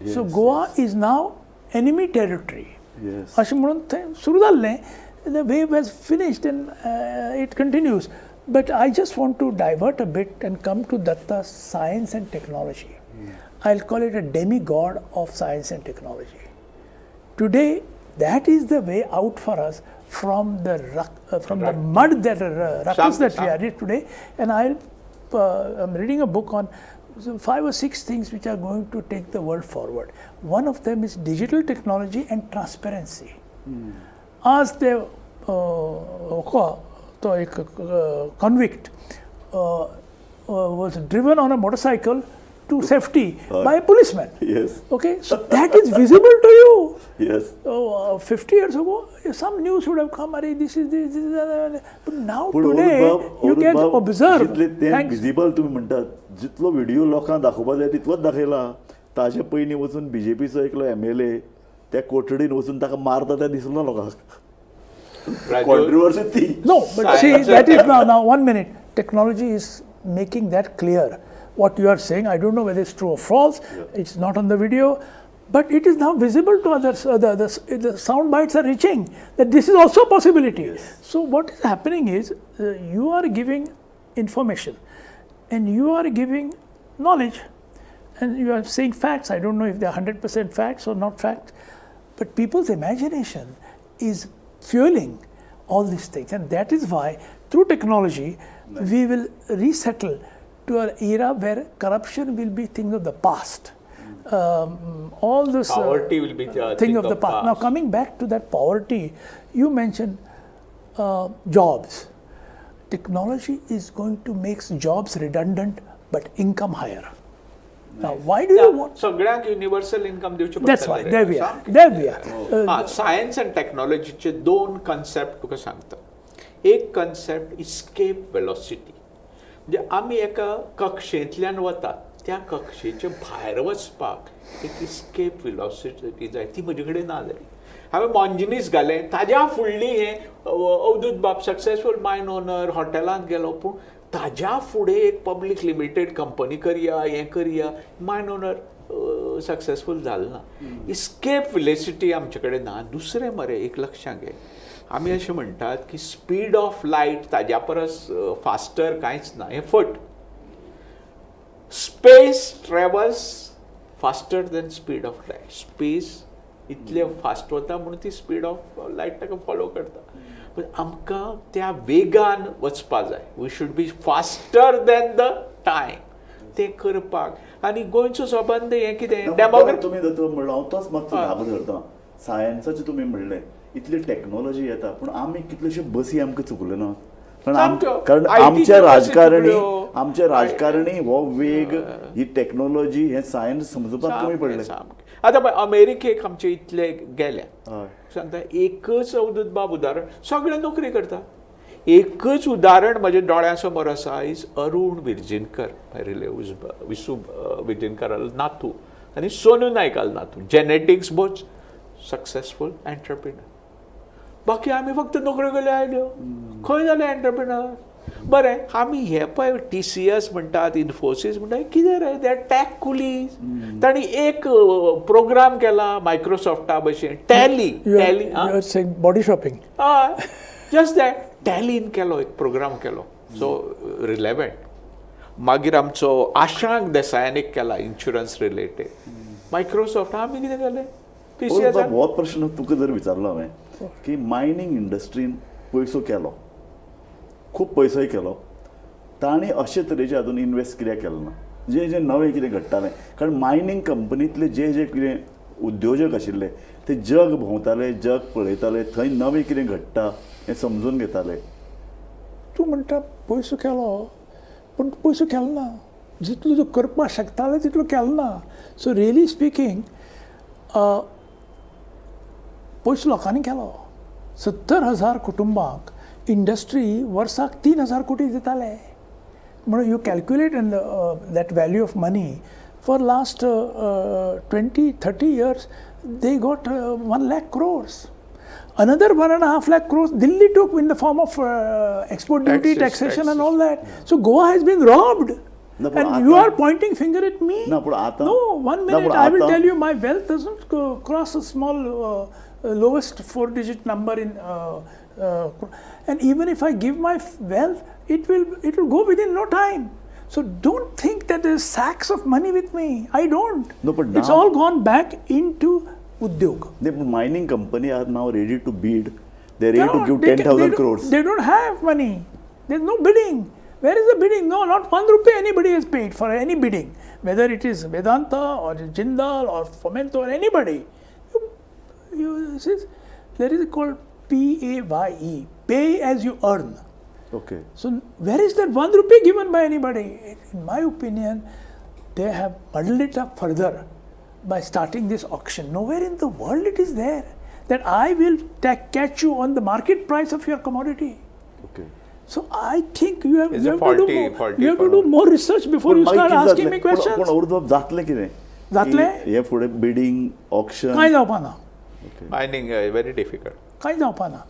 B: Yes, so Goa is now enemy territory.
A: Yes.
B: अशें म्हणून थंय सुरू जाल्लें the wave has finished and it continues. But I just want to divert a bit and come to Datta's science and technology. I'll call it a demigod of science and technology. Today, that is the way out for us from the mud that ruckus that we are in today. And I'm reading a book on 5 or 6 things which are going to take the world forward. One of them is digital technology and transparency. As the convict was driven on a motorcycle to safety by a policeman.
A: Yes.
B: Okay, so that is visible to you.
A: Yes.
B: 50 years ago, some news would have come, this is but now today you can observe.
A: Visible तुम्ही म्हणटात जितलो video लोकांक दाखोवपाक जाय तितलोच दाखयला ताजे पयलीं वचून बीजेपीचो एकलो MLA त्या कोठडीन वचून ताका मारता तें दिसलो ना लोकांक कॉन्ट्रोवर्सी ती
B: No, but see, that is now 1 minute. Technology is making that clear. What you are saying, I don't know whether it's true or false. Yeah. It's not on the video, but it is now visible to others. The sound bites are reaching that this is also a possibility.
A: Yes.
B: So what is happening is you are giving information. and you are giving knowledge and you are saying facts. I don't know if they are 100% facts or not facts, but people's imagination is fueling all these things, and that is why through technology we will resettle to an era where corruption will be thing of the past. All this
C: Poverty will be the
B: thing of the past. Now coming back to that poverty, you mentioned jobs. Technology is going to make jobs redundant but income higher. Now why do you want?
C: सगळ्यांक universal income दिवचे
B: That's why there we are. There we are.
C: Science and टेक्नॉलॉजीचे दोन concept तुका सांगता. एक concept escape velocity, म्हणजे आमी एका कक्षेंतल्यान वतात, त्या कक्षेचे भायर वचपाक एक इस्केप वेलोसिटी जाय, ती म्हजे कडेन ना जाली. हांवें मॉन्जिनीस घालें, ताज्या फुडली हें अवधूत बाब सक्सेसफूल मायन ओनर, हॉटेलांत गेलो, पूण ताज्या फुडें एक पब्लीक लिमिटेड कंपनी करया, हें करया, मायन ओनर सक्सेसफूल जालो ना. इस्केप वेलोसिटी आमचे कडेन ना. दुसरें मरे एक लक्षांत घे, आमी अशें म्हणटात की स्पीड ऑफ लायट ताज्या परस फास्टर कांयच ना, हें फट. Space travels faster than speed of light. Space इतले फास्ट वता म्हणून ती स्पीड ऑफ लायट ताका फॉलो करता. पण आमकां त्या वेगान वचपा जाय. We should be faster than the time. ते करपाक आनी गोंयचो संबंद हें कितें डेमोक्रेसी.
A: तुमी म्हणलो हांव तोच मातसो धाबो धरता. सायन्साचें तुमी म्हणलें इतली टॅक्नॉलॉजी येता, पूण आमी कितल्योश्यो बसी आमकां चुकल्यो ना. कारण आमचे राजकारणी हो वेग, ही टॅक्नॉलॉजी, हे सायन्स समजुपाक कमी पडले.
C: आतां पळय अमेरिकेक आमचे इतले गेल्या, सांगता एकच अवधूत बाब उदाहरण, सगळे नोकरी करता. एकच उदाहरण म्हज्या दोळ्या समोर आसा, इज अरुण विर्जिनकर, विसू विर्जिनकर नातू, आनी सोनू नायकाल नातू. Genetics both successful entrepreneur. बाकी आमी फक्त नोकऱ्यो केल्यो आयल्यो, खंय जाले एंटरप्रिनर. बरें, आमी हे पळय TCS म्हणटात, इन्फोसीस म्हणटात, कितें रे, दे आर टॅक कुलीज. तांणी एक प्रोग्राम केला मायक्रोसॉफ्टा भशेन, टॅली
B: बॉडी शॉपिंग.
C: हय, जस्ट दॅट. टॅलीन केलो, एक प्रोग्राम केलो, सो रिलेवंट. मागीर आमचो आशांक देसायान एक केला, इन्शुरन्स रिलेटेड. मायक्रोसॉफ्ट आमी कितें केलें? TCS.
A: हो प्रश्न तुका जर विचारलो हांवें की मायनींग इंडस्ट्रीन पयसो केलो, खूब पयसोय केलो, तांणी अशे तरेचे हातून इन्वेस्ट कित्याक केलो ना? जे नवें कितें घडटालें, कारण मायनींग कंपनींतले जे कितें उद्योजक आशिल्ले ते जग भोंवताले, जग पळयताले, थंय नवें कितें घडटा हें समजून घेताले.
B: तूं म्हणटा पयसो केलो, पूण पयसो केलो ना. जितलो तूं करपाक शकताले तितलो केलो ना. सो रियली स्पिकींग पयसो लोकांनी केलो. 70,000 कुटुंबांक इंडस्ट्री वर्साक 3,000 कोटी दिताले. म्हणून you calculate in that value of money for last 20-30 years they got 1 lakh crores. Another 1.5 lakh crores Delhi took in the form of export duty, taxation and all that. So Goa has been robbed. And you are pointing finger at me. No, 1 minute. I will tell you, my wealth doesn't cross a small lowest 4-digit number in and even if I give my wealth, it will go within no time. So don't think that there's sacks of money with me. I don't.
A: No, but
B: it's all gone back into udyog.
A: The mining company are now ready to bid. They're ready to give 10,000 crores.
B: They don't have money. There's no bidding. Where is the bidding? No, not 1 rupee anybody has paid for any bidding, whether it is Vedanta or Jindal or Fomento or anybody. There is called PAYE, pay as you earn.
A: Okay.
B: So where is that 1 rupee given by anybody? In my opinion, they have muddled it up further by starting this auction. Nowhere in the world it is there that I will catch you on the market price of your commodity.
A: Okay.
B: So I think you have to do more research before you start asking me questions.
A: पण औरत जातले कितें?
B: जातले?
A: हे फुडें bidding, auction
B: कांय जावपा ना.
C: Mining very difficult.
B: कांय जावपा ना.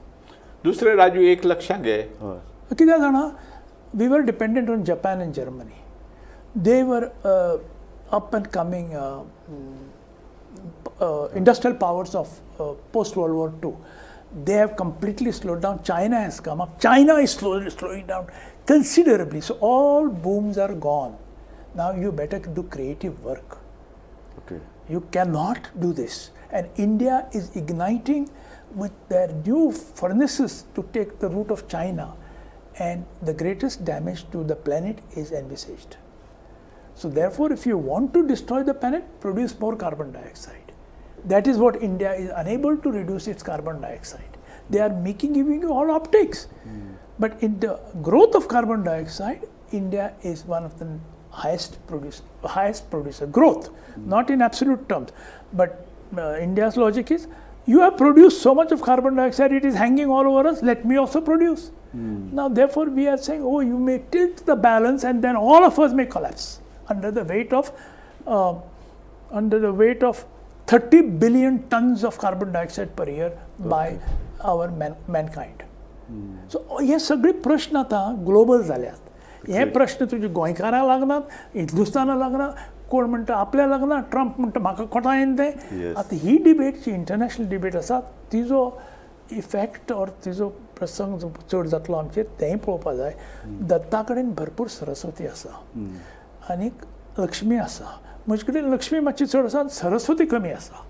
C: दुसरें राजू एक लक्षांत घे,
B: कित्याक जाणा, we were dependent on Japan and Germany. They were up and coming industrial powers of post World War II. they have completely slowed down. China has come up. China is slowing down considerably. So all booms are gone. Now you better do creative work.
A: Okay.
B: You cannot do this. And India is igniting with their new furnaces to take the route of China. And the greatest damage to the planet is envisaged. So therefore, if you want to destroy the planet, produce more carbon dioxide. That is what India is unable to reduce its carbon dioxide. They are giving you all optics. But in the growth of carbon dioxide, India is one of the highest producer. Growth, not in absolute terms. But India's logic is, you have produced so much of carbon dioxide, it is hanging all over us, let me also produce. Now, therefore, we are saying, oh, you may tilt the balance and then all of us may collapse under the weight of 30 billion tons of carbon dioxide per year by our mankind. So हे सगळे प्रश्न आता global जाल्यात. हे प्रश्न तुझे गोंयकारांक लागनात, हिंदुस्तानाक लागना, कोण म्हणटा आपल्या लागना, ट्रंप म्हणटा म्हाका कोटा येन ते. आता ही डिबेट जी इंटरनॅशनल डिबेट आसा तिजो इफेक्ट और तिजो प्रसंग जो चड जातलो आमचेर तेंय पळोवपा जाय. दत्ता कडेन भरपूर सरस्वती आसा आनीक लक्ष्मी आसा. म्हजे कडेन लक्ष्मी मातशी चड आसा, सरस्वती कमी आसा.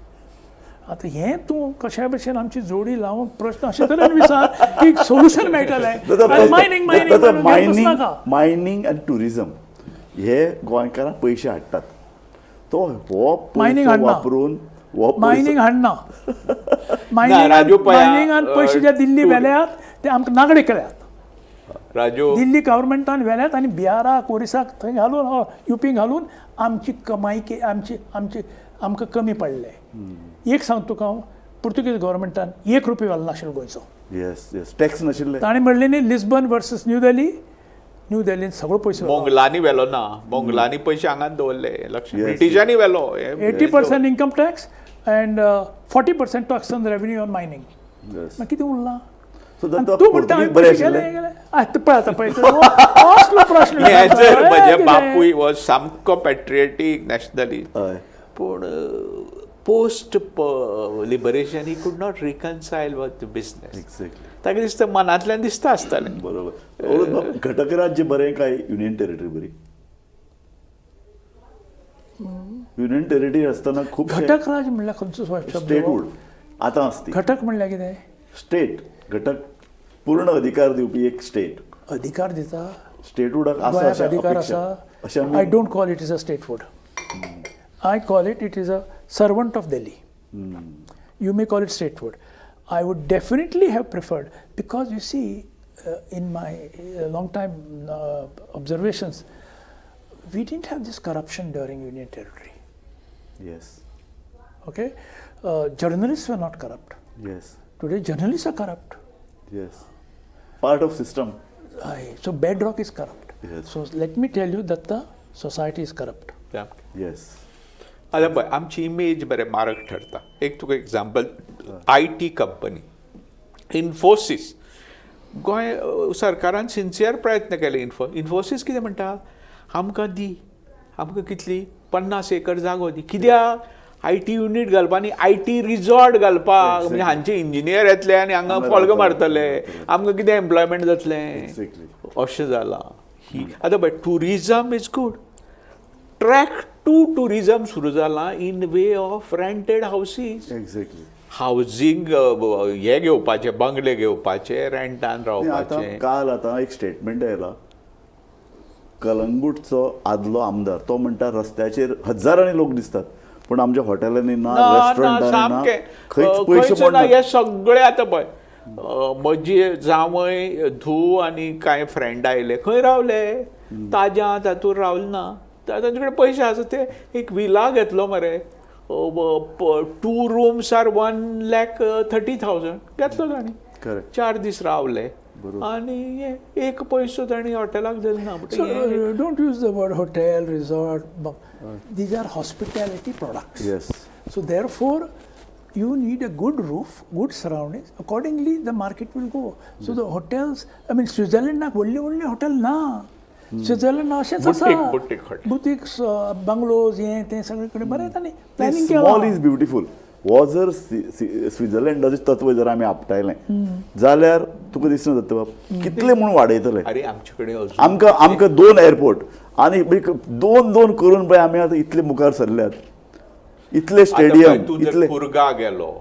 B: आता हें तूं कशा भशेन आमची जोडी लावून प्रश्न अशे तरेन विचार की सोल्युशन मेळटलें.
A: मायनिंग आनी टुरिजम हे गोंयकारांक पयशे हाडटात. तो हो
B: मायनिंग
A: वापरून
B: मायनिंग हाडना. मायनिंगान पयशे जे दिल्ली व्हेल्यात ते आमकां नागडे केल्यात. दिल्ली गव्हर्मेंटान व्हेल्यात आनी बिहाराक ओरिसाक थंय घालून युपीक घालून आमची कमाई आमकां कमी पडले. एक सांग तुका हांव, पुर्तुगीज गव्हर्मेंटान ₹1 घालना नाशिल्लो गोंयचो.
A: येस टॅक्स नाशिल्ले.
B: ताणें म्हणलें न्ही लिस्बन वर्सेस न्यू दिल्लीन सगळो पयसो
C: मोंगलांनी व्हेलो ना, मोंगलांनी पयशे हांगाच दवरले. ब्रिटिशांनी व्हेलो.
B: 80% income tax and 40% tax on revenue on mining. मागीर कितें उरलां? तूं म्हणटा प्रश्न.
C: म्हजे बापूय हो सामको पॅट्रियटीक नॅशनलिस्ट, पूण post liberation he could not reconcile with business. ताका दिसता मनांतल्यान दिसता आसतालें.
A: बरोबर. घटक राज्य बरें काय युनियन टेरिटरी बरी? युनियन टेरिटरी आसतना खूब
B: घटक राज म्हणल्यार खंयचो
A: स्टेटहूड आतां आसता.
B: घटक म्हणल्यार कितें?
A: स्टेट. घटक पूर्ण अधिकार दिवपी एक स्टेट.
B: अधिकार दिता.
A: स्टेटहूडाक
B: गोंयाक अधिकार आसा. I don't call it is a statehood. I call it is a servant of Delhi. You may call it statehood. I would definitely have preferred, because you see, in my long time observations, we didn't have this corruption during Union Territory.
A: Yes.
B: Okay? Journalists were not corrupt.
A: Yes.
B: Today, journalists are corrupt.
A: Yes. Part of system.
B: So bedrock is corrupt.
A: Yes.
B: So let me tell you that the society is corrupt.
A: Yes.
C: आतां पळय, आमची image बरें मारक ठरता. एक तुका example, IT company Infosys. Goa सरकारान sincere प्रयत्न केले. इन्फोसीस कितें म्हणटा, आमकां दी, आमकां कितली 50 एकर जागो दी. कित्याक? IT युनीट घालपा आनी IT रिजॉर्ट घालपाक. म्हणजे हांचे इंजिनियर येतले आनी हांगा फॉल्ग मारतले, आमकां कितें एम्प्लॉयमेंट जातलें. अशें जालां. आतां पळय, tourism is good. Track to tourism सुरू जाला in way of rented houses.
A: Exactly.
C: Housing हे घेवपाचे, बंगले घेवपाचे, रेंटान रावपाचे.
A: काल एक स्टेटमेंट आयला, कलंगूटचो आदलो आमदार तो म्हणटा रस्त्याचेर हजारांनी लोक दिसतात पूण आमच्या हॉटेलांनी ना, रेस्टॉरंटांनी खंयच पयशे पडना.
C: हे सगळे आतां पळय, म्हजी जावय धूव आनी कांय फ्रेंड आयले, खंय रावले? ताज्या तातूंत रावले ना. तांचे कडेन पयशे आसा ते एक विला घेतलो मरे. 2 rooms are 1,30,000 घेतलो ताणी. 4 दीस रावले आनी एक पयसो ताणी हॉटेलाक दिलो ना.
B: Don't use the word hotel, resort. These are hospitality products.
A: Yes.
B: So therefore you need a good roof, good surroundings. Accordingly, the market will go. So the hotels, I mean, Switzerland na only hotel na. Switzerland अशेंच आसा. Boutiques, bungalows, हे ते सगळे कडेन बरें येता न्ही. Planning केलां.
A: Small is beautiful. हो जर स्वित्झर्लंडाचें तत्व जर आमी आपटायलें जाल्यार तुका दिसना दत्त बाब कितले म्हूण वाडयतले.
C: अरे आमचे कडेन अजून
A: आमकां 2 एअरपोर्ट आनी 2 करून पळय आमी आतां इतले मुखार सरल्यात, इतले
C: आतां
A: स्टेडियम
C: पळय, तूं जर
A: इतले
C: कुर्गा गेलो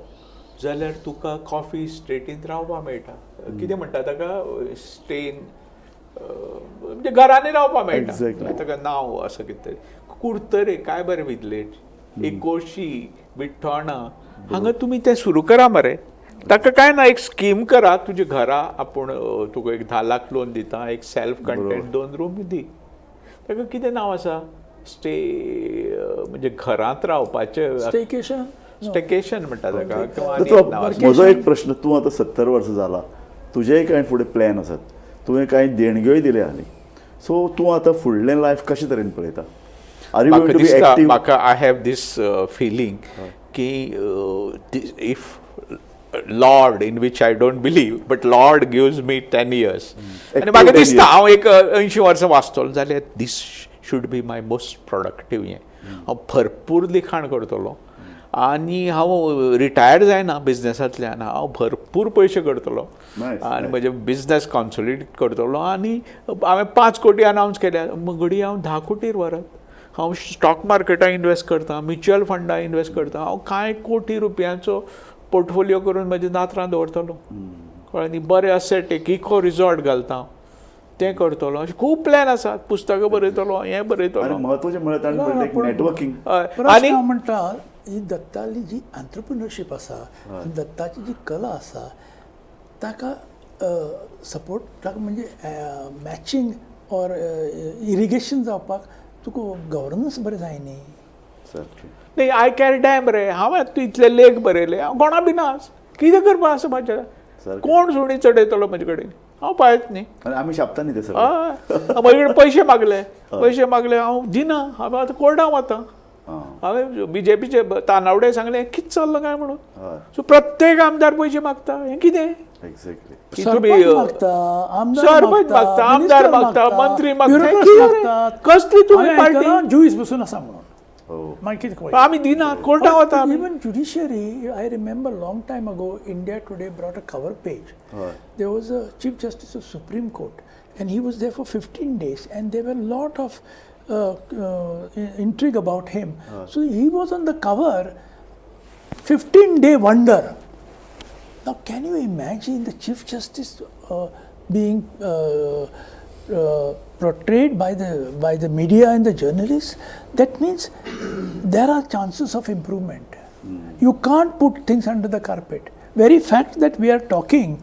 C: जाल्यार तुका कॉफी स्ट्रेटींत रावपा मेळटा. कितें म्हणटा ताका स्टेन म्हणजे घरांनी रावपा मेळटा.
A: Exactly.
C: ताका नांव असं कितें तरी. कुर्तरे काय बरें विलेज, एकोशी, विठ्ठोणा हांगा तुमी तें सुरू करा मरे. ताका काय ना, एक स्कीम करा, तुजी घरा आपूण तुका एक 10 लाख लोन दिता, एक सेल्फ कंटेंट 2 रूम दी. ताका कितें नांव आसा, स्टे म्हणजे घरांत रावपाचें
B: स्टेकेशन
C: स्टेकेशन म्हणटा ताका किंवा आनी
A: दत्त
C: एक नांव
A: बाब,
C: आसा.
A: म्हजो एक प्रश्न, तूं आतां 70 वर्सां जाला, तुजेय कांय फुडें प्लॅन आसात, तुवें कांय देणग्योय दिल्या हालीं, सो तूं आतां फुडलें लायफ कशे तरेन पळयता? आर यू
C: म्हाका
A: गोइंग टू बी
C: दिसता,
A: एक्टीव?
C: म्हाका आय हॅव दीस फिलींग की if Lord, in which I don't believe, but Lord gives me 10 years, आनी म्हाका
A: 10
C: दिसता
A: years.
C: हांव एक 80 वर्सां वाचतलो जाल्यार these should be my most productive हें. हांव भरपूर लिखाण करतलो आनी हांव रिटायर्ड जायना बिझनसांतल्यान, हांव भरपूर पयशे करतलो
A: Nice,
C: आनी
A: nice.
C: म्हजे बिझनस कॉन्सोलिडेट करतलो. आनी हांवें 5 कोटी अनावन्स केल्या, घडी हांव 10 कोटीर व्हरत. हांव स्टॉक मार्केटांत इन्वेस्ट करता, म्युच्युअल फंडांत इन्वेस्ट करता, हांव कांय कोटी रुपयांचो पोर्टफोलियो करून म्हज्या दात्रांत दवरतलो. कळ्ळें न्ही? बरें असेट, एक इको रिसॉर्ट घालता, तें करतलो. अशें खूब प्लॅन आसात. पुस्तकां बरयतलो, हें
A: आनी
C: बरयतलो.
A: महत्वाचें म्हळ्यार ताणें म्हणलें एक नेटवर्किंग.
C: आनी
B: हांव म्हणटा ही दत्ताली जी एंटरप्रिनरशीप आसा, दत्ताची जी कला आसा, ताका सपोर्ट, ताका म्हणजे मॅचिंग ऑर इरिगेशन जावपाक तुका गव्हर्नन्स बरें जाय न्ही.
C: नाही, आय कॅर डॅम रे, हांव इतले लेख बरयले, हांव कोणा भिनास, कितें करपा आसा म्हाजें, कोण सुणी चडयतलो म्हजे कडेन, हांव पायत न्ही.
A: आनी आमी शापता न्ही ते सगळे.
C: हय, म्हजे कडेन पयशे मागले, हांव दिना. हांवें आतां कोर्टांत वता. हांवें बीजेपीचे तानावडे सांगलें कितें चल्लां काय म्हणून. सो प्रत्येक आमदार पयशे मागता, हें कितें?
A: एक्झॅक्टली.
B: सरपंच मागता,
C: सरपंच मागता, आमदार मागता, मंत्री मागता, कसली तुमी पार्टी?
B: ज्यूस बसून आसा म्हणून मागीर कितें कळ्ळें?
C: आमी दिना, कोर्टांत वता.
B: Even judiciary, I remember long time ago, India Today brought a cover page. There was a Chief Justice of Supreme Court, and he was there for 15 days, and there were a lot of intrigue about him. So he was on the cover, 15-day wonder. Now, can you imagine the Chief Justice being portrayed by the media and the journalists? That means there are chances of improvement. You can't put things under the carpet. Very fact that we are talking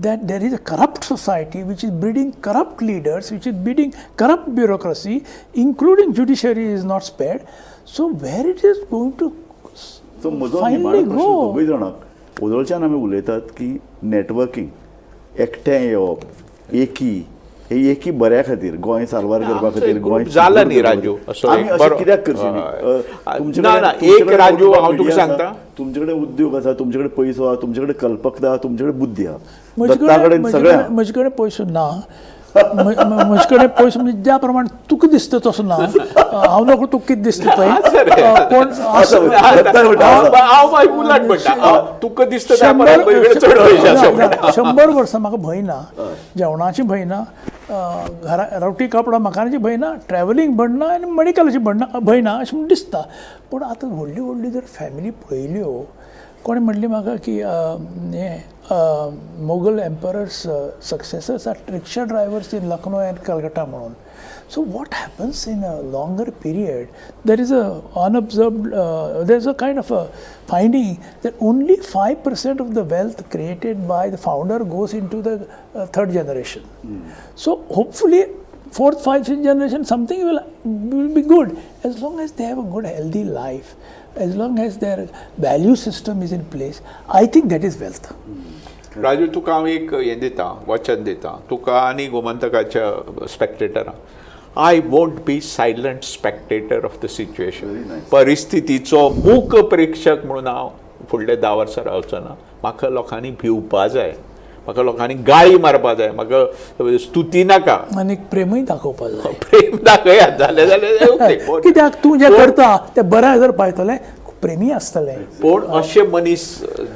B: that there is a corrupt society which is breeding corrupt leaders, which is breeding corrupt bureaucracy, including judiciary is not spared. So where it is going to
A: so म्हजो
B: finally
A: निमाणो प्रश्न
B: go?
A: दोगूय जाणांक, उजळच्यान आमी उलयतात की networking, एकठांय येवप, हे एकी बऱ्या खातीर, गोंय साल्वार करपा खातीर, गोंय
C: जाला न्ही राजू, असो
A: आमी
C: एक
A: अशें
C: बरो-
A: कित्याक करची न्ही?
C: हय.
A: तुमचे
C: ना,
A: कडेन-
C: ना,
A: तुमचे
C: एक
A: कडेन
C: राजू
A: मोठी
C: हांव तुका
A: media आसा,
C: सांगता.
A: तुमचे कडेन उद्योग आसा, तुमचे कडेन पयसो आहा, तुमचे कडेन कल्पकता आहा, तुमचे कडेन बुद्धी आहा, दत्ता कडेन सगळें आहा.
B: म्हजे कडेन पयसो ना. म्हजे कडेन पयसो म्हणजे ज्या प्रमाणे तुका दिसता तसो ना. हांव नकळो तुका कितें दिसता पळय, पण
A: दत्ता म्हणटा,
C: हांव मागीर उलट म्हणटा, तुका दिसता त्या परस म्हजे कडेन चड पयशे आसा म्हणटा.
B: 100 वर्सां म्हाका भंय ना, जेवणाची भंय ना, घरा रोटी कपडा मकानाची भंय ना, ट्रॅव्हलिंग भंय ना, आनी मेडिकलाची भंय ना अशें म्हण दिसता. पूण आतां व्हडली व्हडली जर फॅमिली पळयल्यो, कोणें म्हणली म्हाका की Mughal emperors successors are rickshaw drivers in Lucknow and Calcutta म्हणून. So what happens in a longer period, there is a unobserved, there is a kind of a finding that only 5% of the wealth created by the founder goes into the third generation. So hopefully 4th, 5th, 6th generation, something will be good as long as they have a good healthy life, as long as their value system is in place. I think that is wealth.
C: Raju, तुका हांव एक हें दिता, वचन दिता, तुका आनी गोमंतकाच्या स्पेक्टेटराक. I won't be silent spectator of the situation. परिस्थितीचो मूक प्रेक्षक म्हणून हांव फुडले 10 वर्सां रावचो ना. म्हाका लोकांनी भिवपा जाय, म्हाका लोकांनी गाळी मारपा जाय, म्हाका स्तुती नाका,
B: आनी प्रेमूय दाखोवपा जाय.
C: प्रेम दाखयात जालें जाल्यार
B: कित्याक तूं जें करता तें बऱ्या जर पायतलें, प्रेमी आसतले.
C: पूण अशे मनीस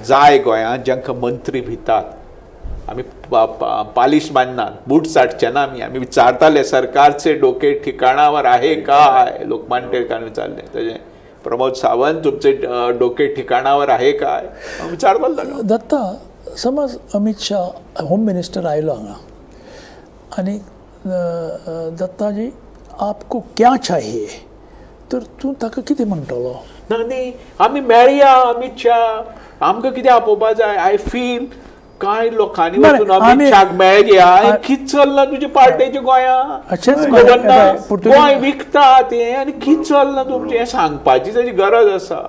C: जाय गोंयांत जांकां मंत्री भितात. आमी पालिश बांदनात, बूट साठचे ना आमी विचारताले सरकारचे डोके ठिकाणावर आहे काय. लोकमान्य टिळकान विचारले तशें प्रमोद सावंत तुमचे डोके ठिकाणावर आहे काय विचारतालो.
B: दत्ता, समज अमित शाह होम मिनिस्टर आयलो हांगा आनी दत्ताजी आपको क्या चाहिए, तर तूं ताका कितें म्हणटलो?
C: न्ही आमी मेळया अमित शाह, आमकां कितें आपोवपा जाय. आय फील कांय लोकांनी वचून अमित शाह मेळया. कितें चल्लां तुजे पार्टेचें गोंयांत? गोंय विकता तें आनी कितें चल्लां तुमचें हें सांगपाची ताची गरज आसा.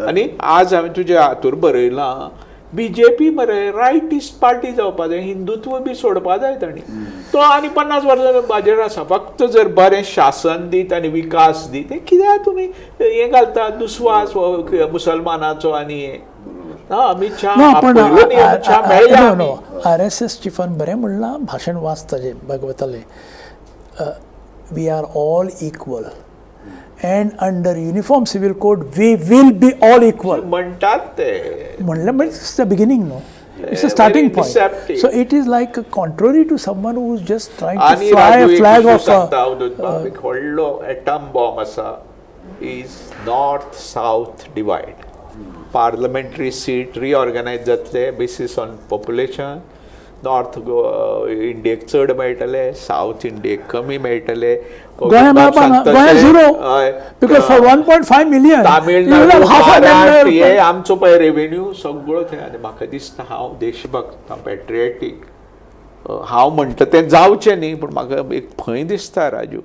C: आनी आज हांवें तुज्या हातूर बरयलां बीजेपी मरे रायटिस्ट पार्टी जावपा जाय, हिंदुत्व बी सोडपा जाय तांणी. तो आनी 50 वर्सां बाजेर आसा. फक्त जर बरें शासन दीत आनी विकास दीत. कित्याक तुमी हें घालता दुस्वास मुसलमानाचो आनी हें. अमित शाह
B: RSS चिफान बरें म्हणलां भाशण वाचताचें भागवतालें, we are all equal and under uniform civil code we will be all equal.
C: म्हणटात ते
B: म्हणलं म्हणजे it's the beginning, no? It's a starting point.
C: Deceptive.
B: So it is like contrary to someone who is just trying to fly a flag of
C: एक व्हडलो atom bomb आसा is north south divide. Parliamentary seat reorganize जातले basis on population. North इंडियेक चड मेळटले, south इंडियेक कमी मेळटले.
B: गोंया zero because for 1.5 million
C: Tamil Nadu हे आमचो पळय रेव्हेन्यू सगळो थंय. आनी म्हाका दिसता हांव देशभक्त पॅट्रियटीक हांव म्हणटा तें जावचें न्ही, पूण म्हाका एक भंय दिसता राजू.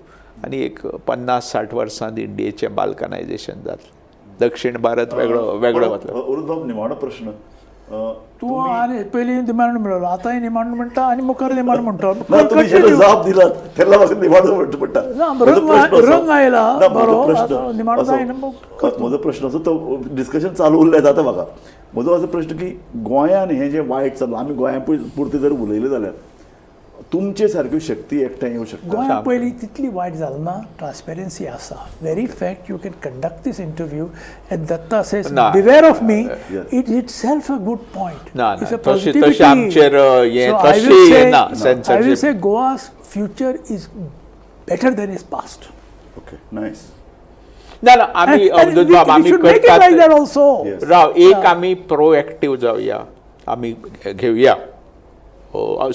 C: आनी एक 50-60 वर्सांत इंडियेचें बाल्कनायजेशन जातलें. दक्षिण भारत वेगळो वतलो.
A: अरुण बाब, निमाणो प्रश्न.
B: तूं आनी पयलीं निमाण म्हणलो, आतांय निमाण म्हणटा आनी मुखार निमाण म्हणटा.
A: जबाब दिला तेन्ना म्हाका निमाणो म्हणटा पडटा.
B: रंग आयला बरो निमाण जायना.
A: म्हजो प्रश्न असो, तो डिस्कशन चालू उरलें जाता म्हाका. म्हजो असो प्रश्न की गोंयान हें जें वायट चल्लां, आमी गोंया पुरतें जर उलयलें जाल्यार तुमचे सारक्यो शक्ती एकठांय येवं शकता.
B: गोंया पयलीं तितली वायट जाली ना. ट्रान्सपेरन्सी आसा. Very fact you can conduct this interview and Datta says beware of me. It itself a good point. I will say Goa's future is better than his past.
A: Okay, nice.
C: ना आमी अवधूत बाब आमी
B: करतात
C: राव एक आमी प्रोएक्टिव्ह जावया. आमी घेवया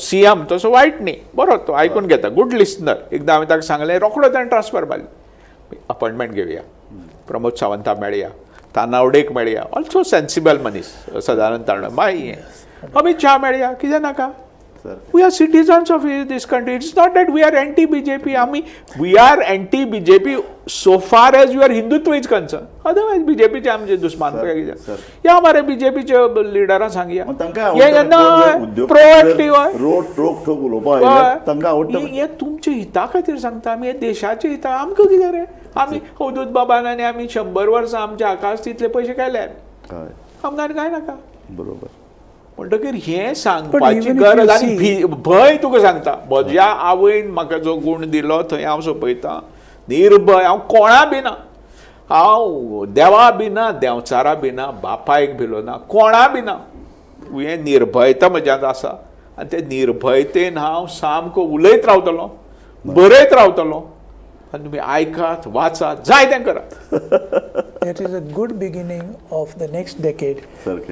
C: सीएम तसो वायट न्ही, बरो तो आयकून घेता, गुड लिसनर. एकदां हांवें ताका सांगलें रोखडो ताणें ट्रान्सफर मारली. अपॉयंटमेंट घेवया, प्रमोद सावंताक मेळया, तानावडेक मेळया, ऑल्सो सेन्सिबल मनीस, सदानंद तांडो माय अमित शाह मेळया, कितें नाका. We are citizens of this country. It's not that we are anti-BJP. We are anti-BJP so far as your Hindutva is concerned. Otherwise, BJP चे आमचे दुश्मन या हमारे BJP चे लिडरांक सांगया. प्रोएक्टिव्ह आहे.
A: रोख ठोक उलोवपा तांकां आवडटा.
C: हे तुमचे हिता खातीर सांगता आमी, हे देशाचे हिता. आमकां कितें रे? आमी अवधूत बाबान आनी आमी 100 वर्सां आमचे आकाश तितले पयशे केल्यात. आमकां कांय नाका.
A: बरोबर.
C: म्हणटकीर हें सांगपाची गरज आनी भंय तुका सांगता. म्हज्या आवयन म्हाका जो गूण दिलो थंय हांव सोंपयतां निर्भय. हांव कोणा भिना, हांव देवा भिना, देंवचारा भिना, बापायक भिलो ना, कोणा भिना. हें निर्भयता म्हज्यात आसा आनी ते निर्भयतेन हांव सामको उलयत रावतलों, बरयत रावतलों. आनी तुमी आयकात, वाचात, जाय तें करात.
B: It is a good beginning of the next decade,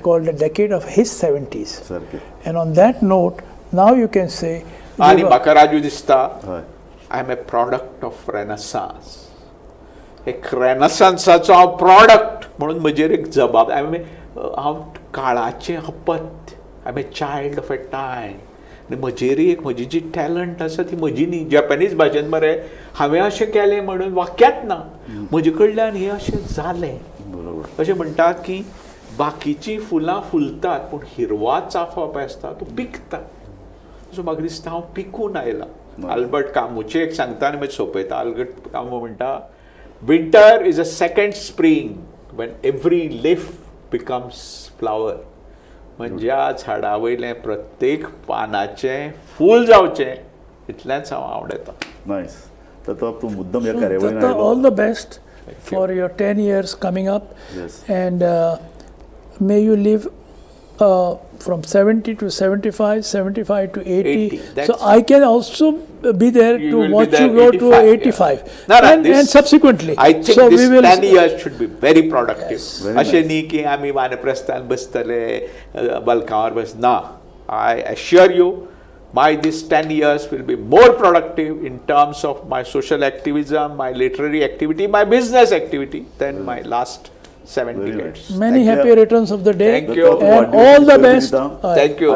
B: called the decade of his 70s. And on that note, now you can say,
C: आणि म्हाका राजू दिसता I am a product of renaissance. एक रेनेसान्साचो हांव प्रॉडक्ट म्हणून म्हजेर एक जबाब. हांव काळाचें अपत्य. I am a child of a time. आनी म्हजेर एक म्हजी जी टॅलंट आसा ती म्हजी न्ही. जॅपनीज भाशेंत मरे हांवें अशें केलें म्हणून वाक्यात ना, म्हजे कडल्यान हें अशें जालें. अशें म्हणटात की बाकीचीं फुलां फुलतात पूण हिरवा चाफो पळय आसता तो पिकता. सो म्हाका दिसता हांव पिकून आयलां. आल्बर्ट कामूचे एक सांगता आनी मागीर सोंपयता. आल्बर्ट कामू म्हणटा, winter is a second spring Wien every leaf becomes flower. म्हणजे झाडा वयलें प्रत्येक पानाचें फूल जावचें इतलेंच हांव आवडटा.
A: नायस. तर तूं मुद्दम ह्या कार्यावळीन आयलो.
B: All the best. for your 10 years coming up.
A: Yes.
B: And may you live from 70 to 75, 75 to 80.
C: 80,
B: So
C: that's-
B: I can also be there
C: You
B: to
C: will be
B: watch
C: there
B: you go to
C: 85,
B: 85.
C: yeah. No,
B: And
C: this-
B: subsequently.
C: I think
B: so
C: this
B: we will
C: 10 years should be very productive.
A: Very
C: अशें न्ही की आमी वानप्रस्थान बसतले बल्कांवर बस ना. I assure you, this 10 years will be more productive in terms of my social activism, my literary activity, my business activity than my last 70
A: Very
C: years.
B: many
A: Thank
B: happy
A: you.
B: returns of the day.
C: Thank you.
B: And all the best.
C: Thank you.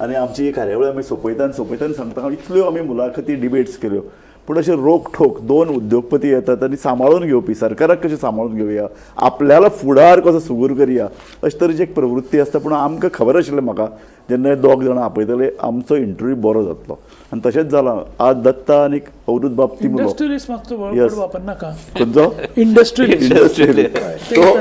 A: आणि आमची ही कार्यावळ आमी सोपयताना सांगता इतल्यो आमी मुलाखती debates केल्यो पूण अशे रोखठोक दोन उद्योगपती येतात आनी सांबाळून घेवपी सरकाराक कशें सांबाळून घेवया आपल्याला फुडार कसो सुगूर करया अशे तरेची एक प्रवृत्ती आसता पूण आमकां खबर आशिल्लें म्हाका जेन्ना हे दोग जाणां आपयतले आमचो इंटरव्यू बरो जातलो आनी तशेंच जालां आज दत्ता आनी अवधूत बाब तिंबलो
B: इंडस्ट्रियलिस्ट मागचो
A: Yes.
B: वर्ड वापरनाका.
A: खंयचो
B: इंडस्ट्रियलिस्ट.
A: Industrial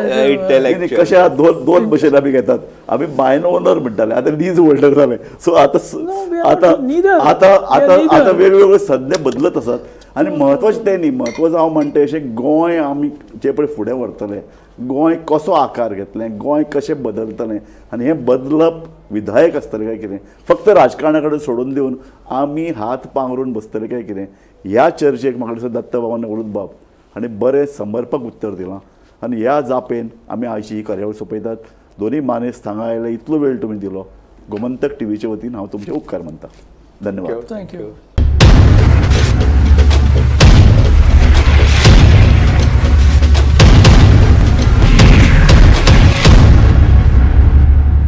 C: Intellectual.
A: कशें आहा दोन भशेन आमी घेतात आमी बायन ओनर म्हणटाले आतां लीज होल्डर जाले सो
B: No, we are
A: आतां
B: neither.
A: आतां
B: We are
A: आतां
B: neither.
A: आतां वेगवेगळे सद्य बदलत आसात आनी म्हत्वाचें तें न्ही म्हत्वाचें हांव म्हणटा अशें गोंय आमी जे पळय फुडें व्हरतले गोंय कसो आकार घेतलें गोंय कशें बदलतलें आनी हें बदलप विधायक आसतलें काय कितें फक्त राजकारणा कडेन सोडून दिवन आमी हात पांगरून बसतले काय कितें ह्या चर्चेक म्हाका दिसता दत्ता बाब आनी अवधूत बाब हांणी बरें समर्पक उत्तर दिलां आनी ह्या जापेन आमी आयची ही कार्यावळ सोंपयतात दोनूय मानेस्त हांगा आयले इतलो वेळ तुमी दिलो गोमंतक टीव्हीचे वतीन हांव तुमचे उपकार मानता धन्यवाद
B: Thank you.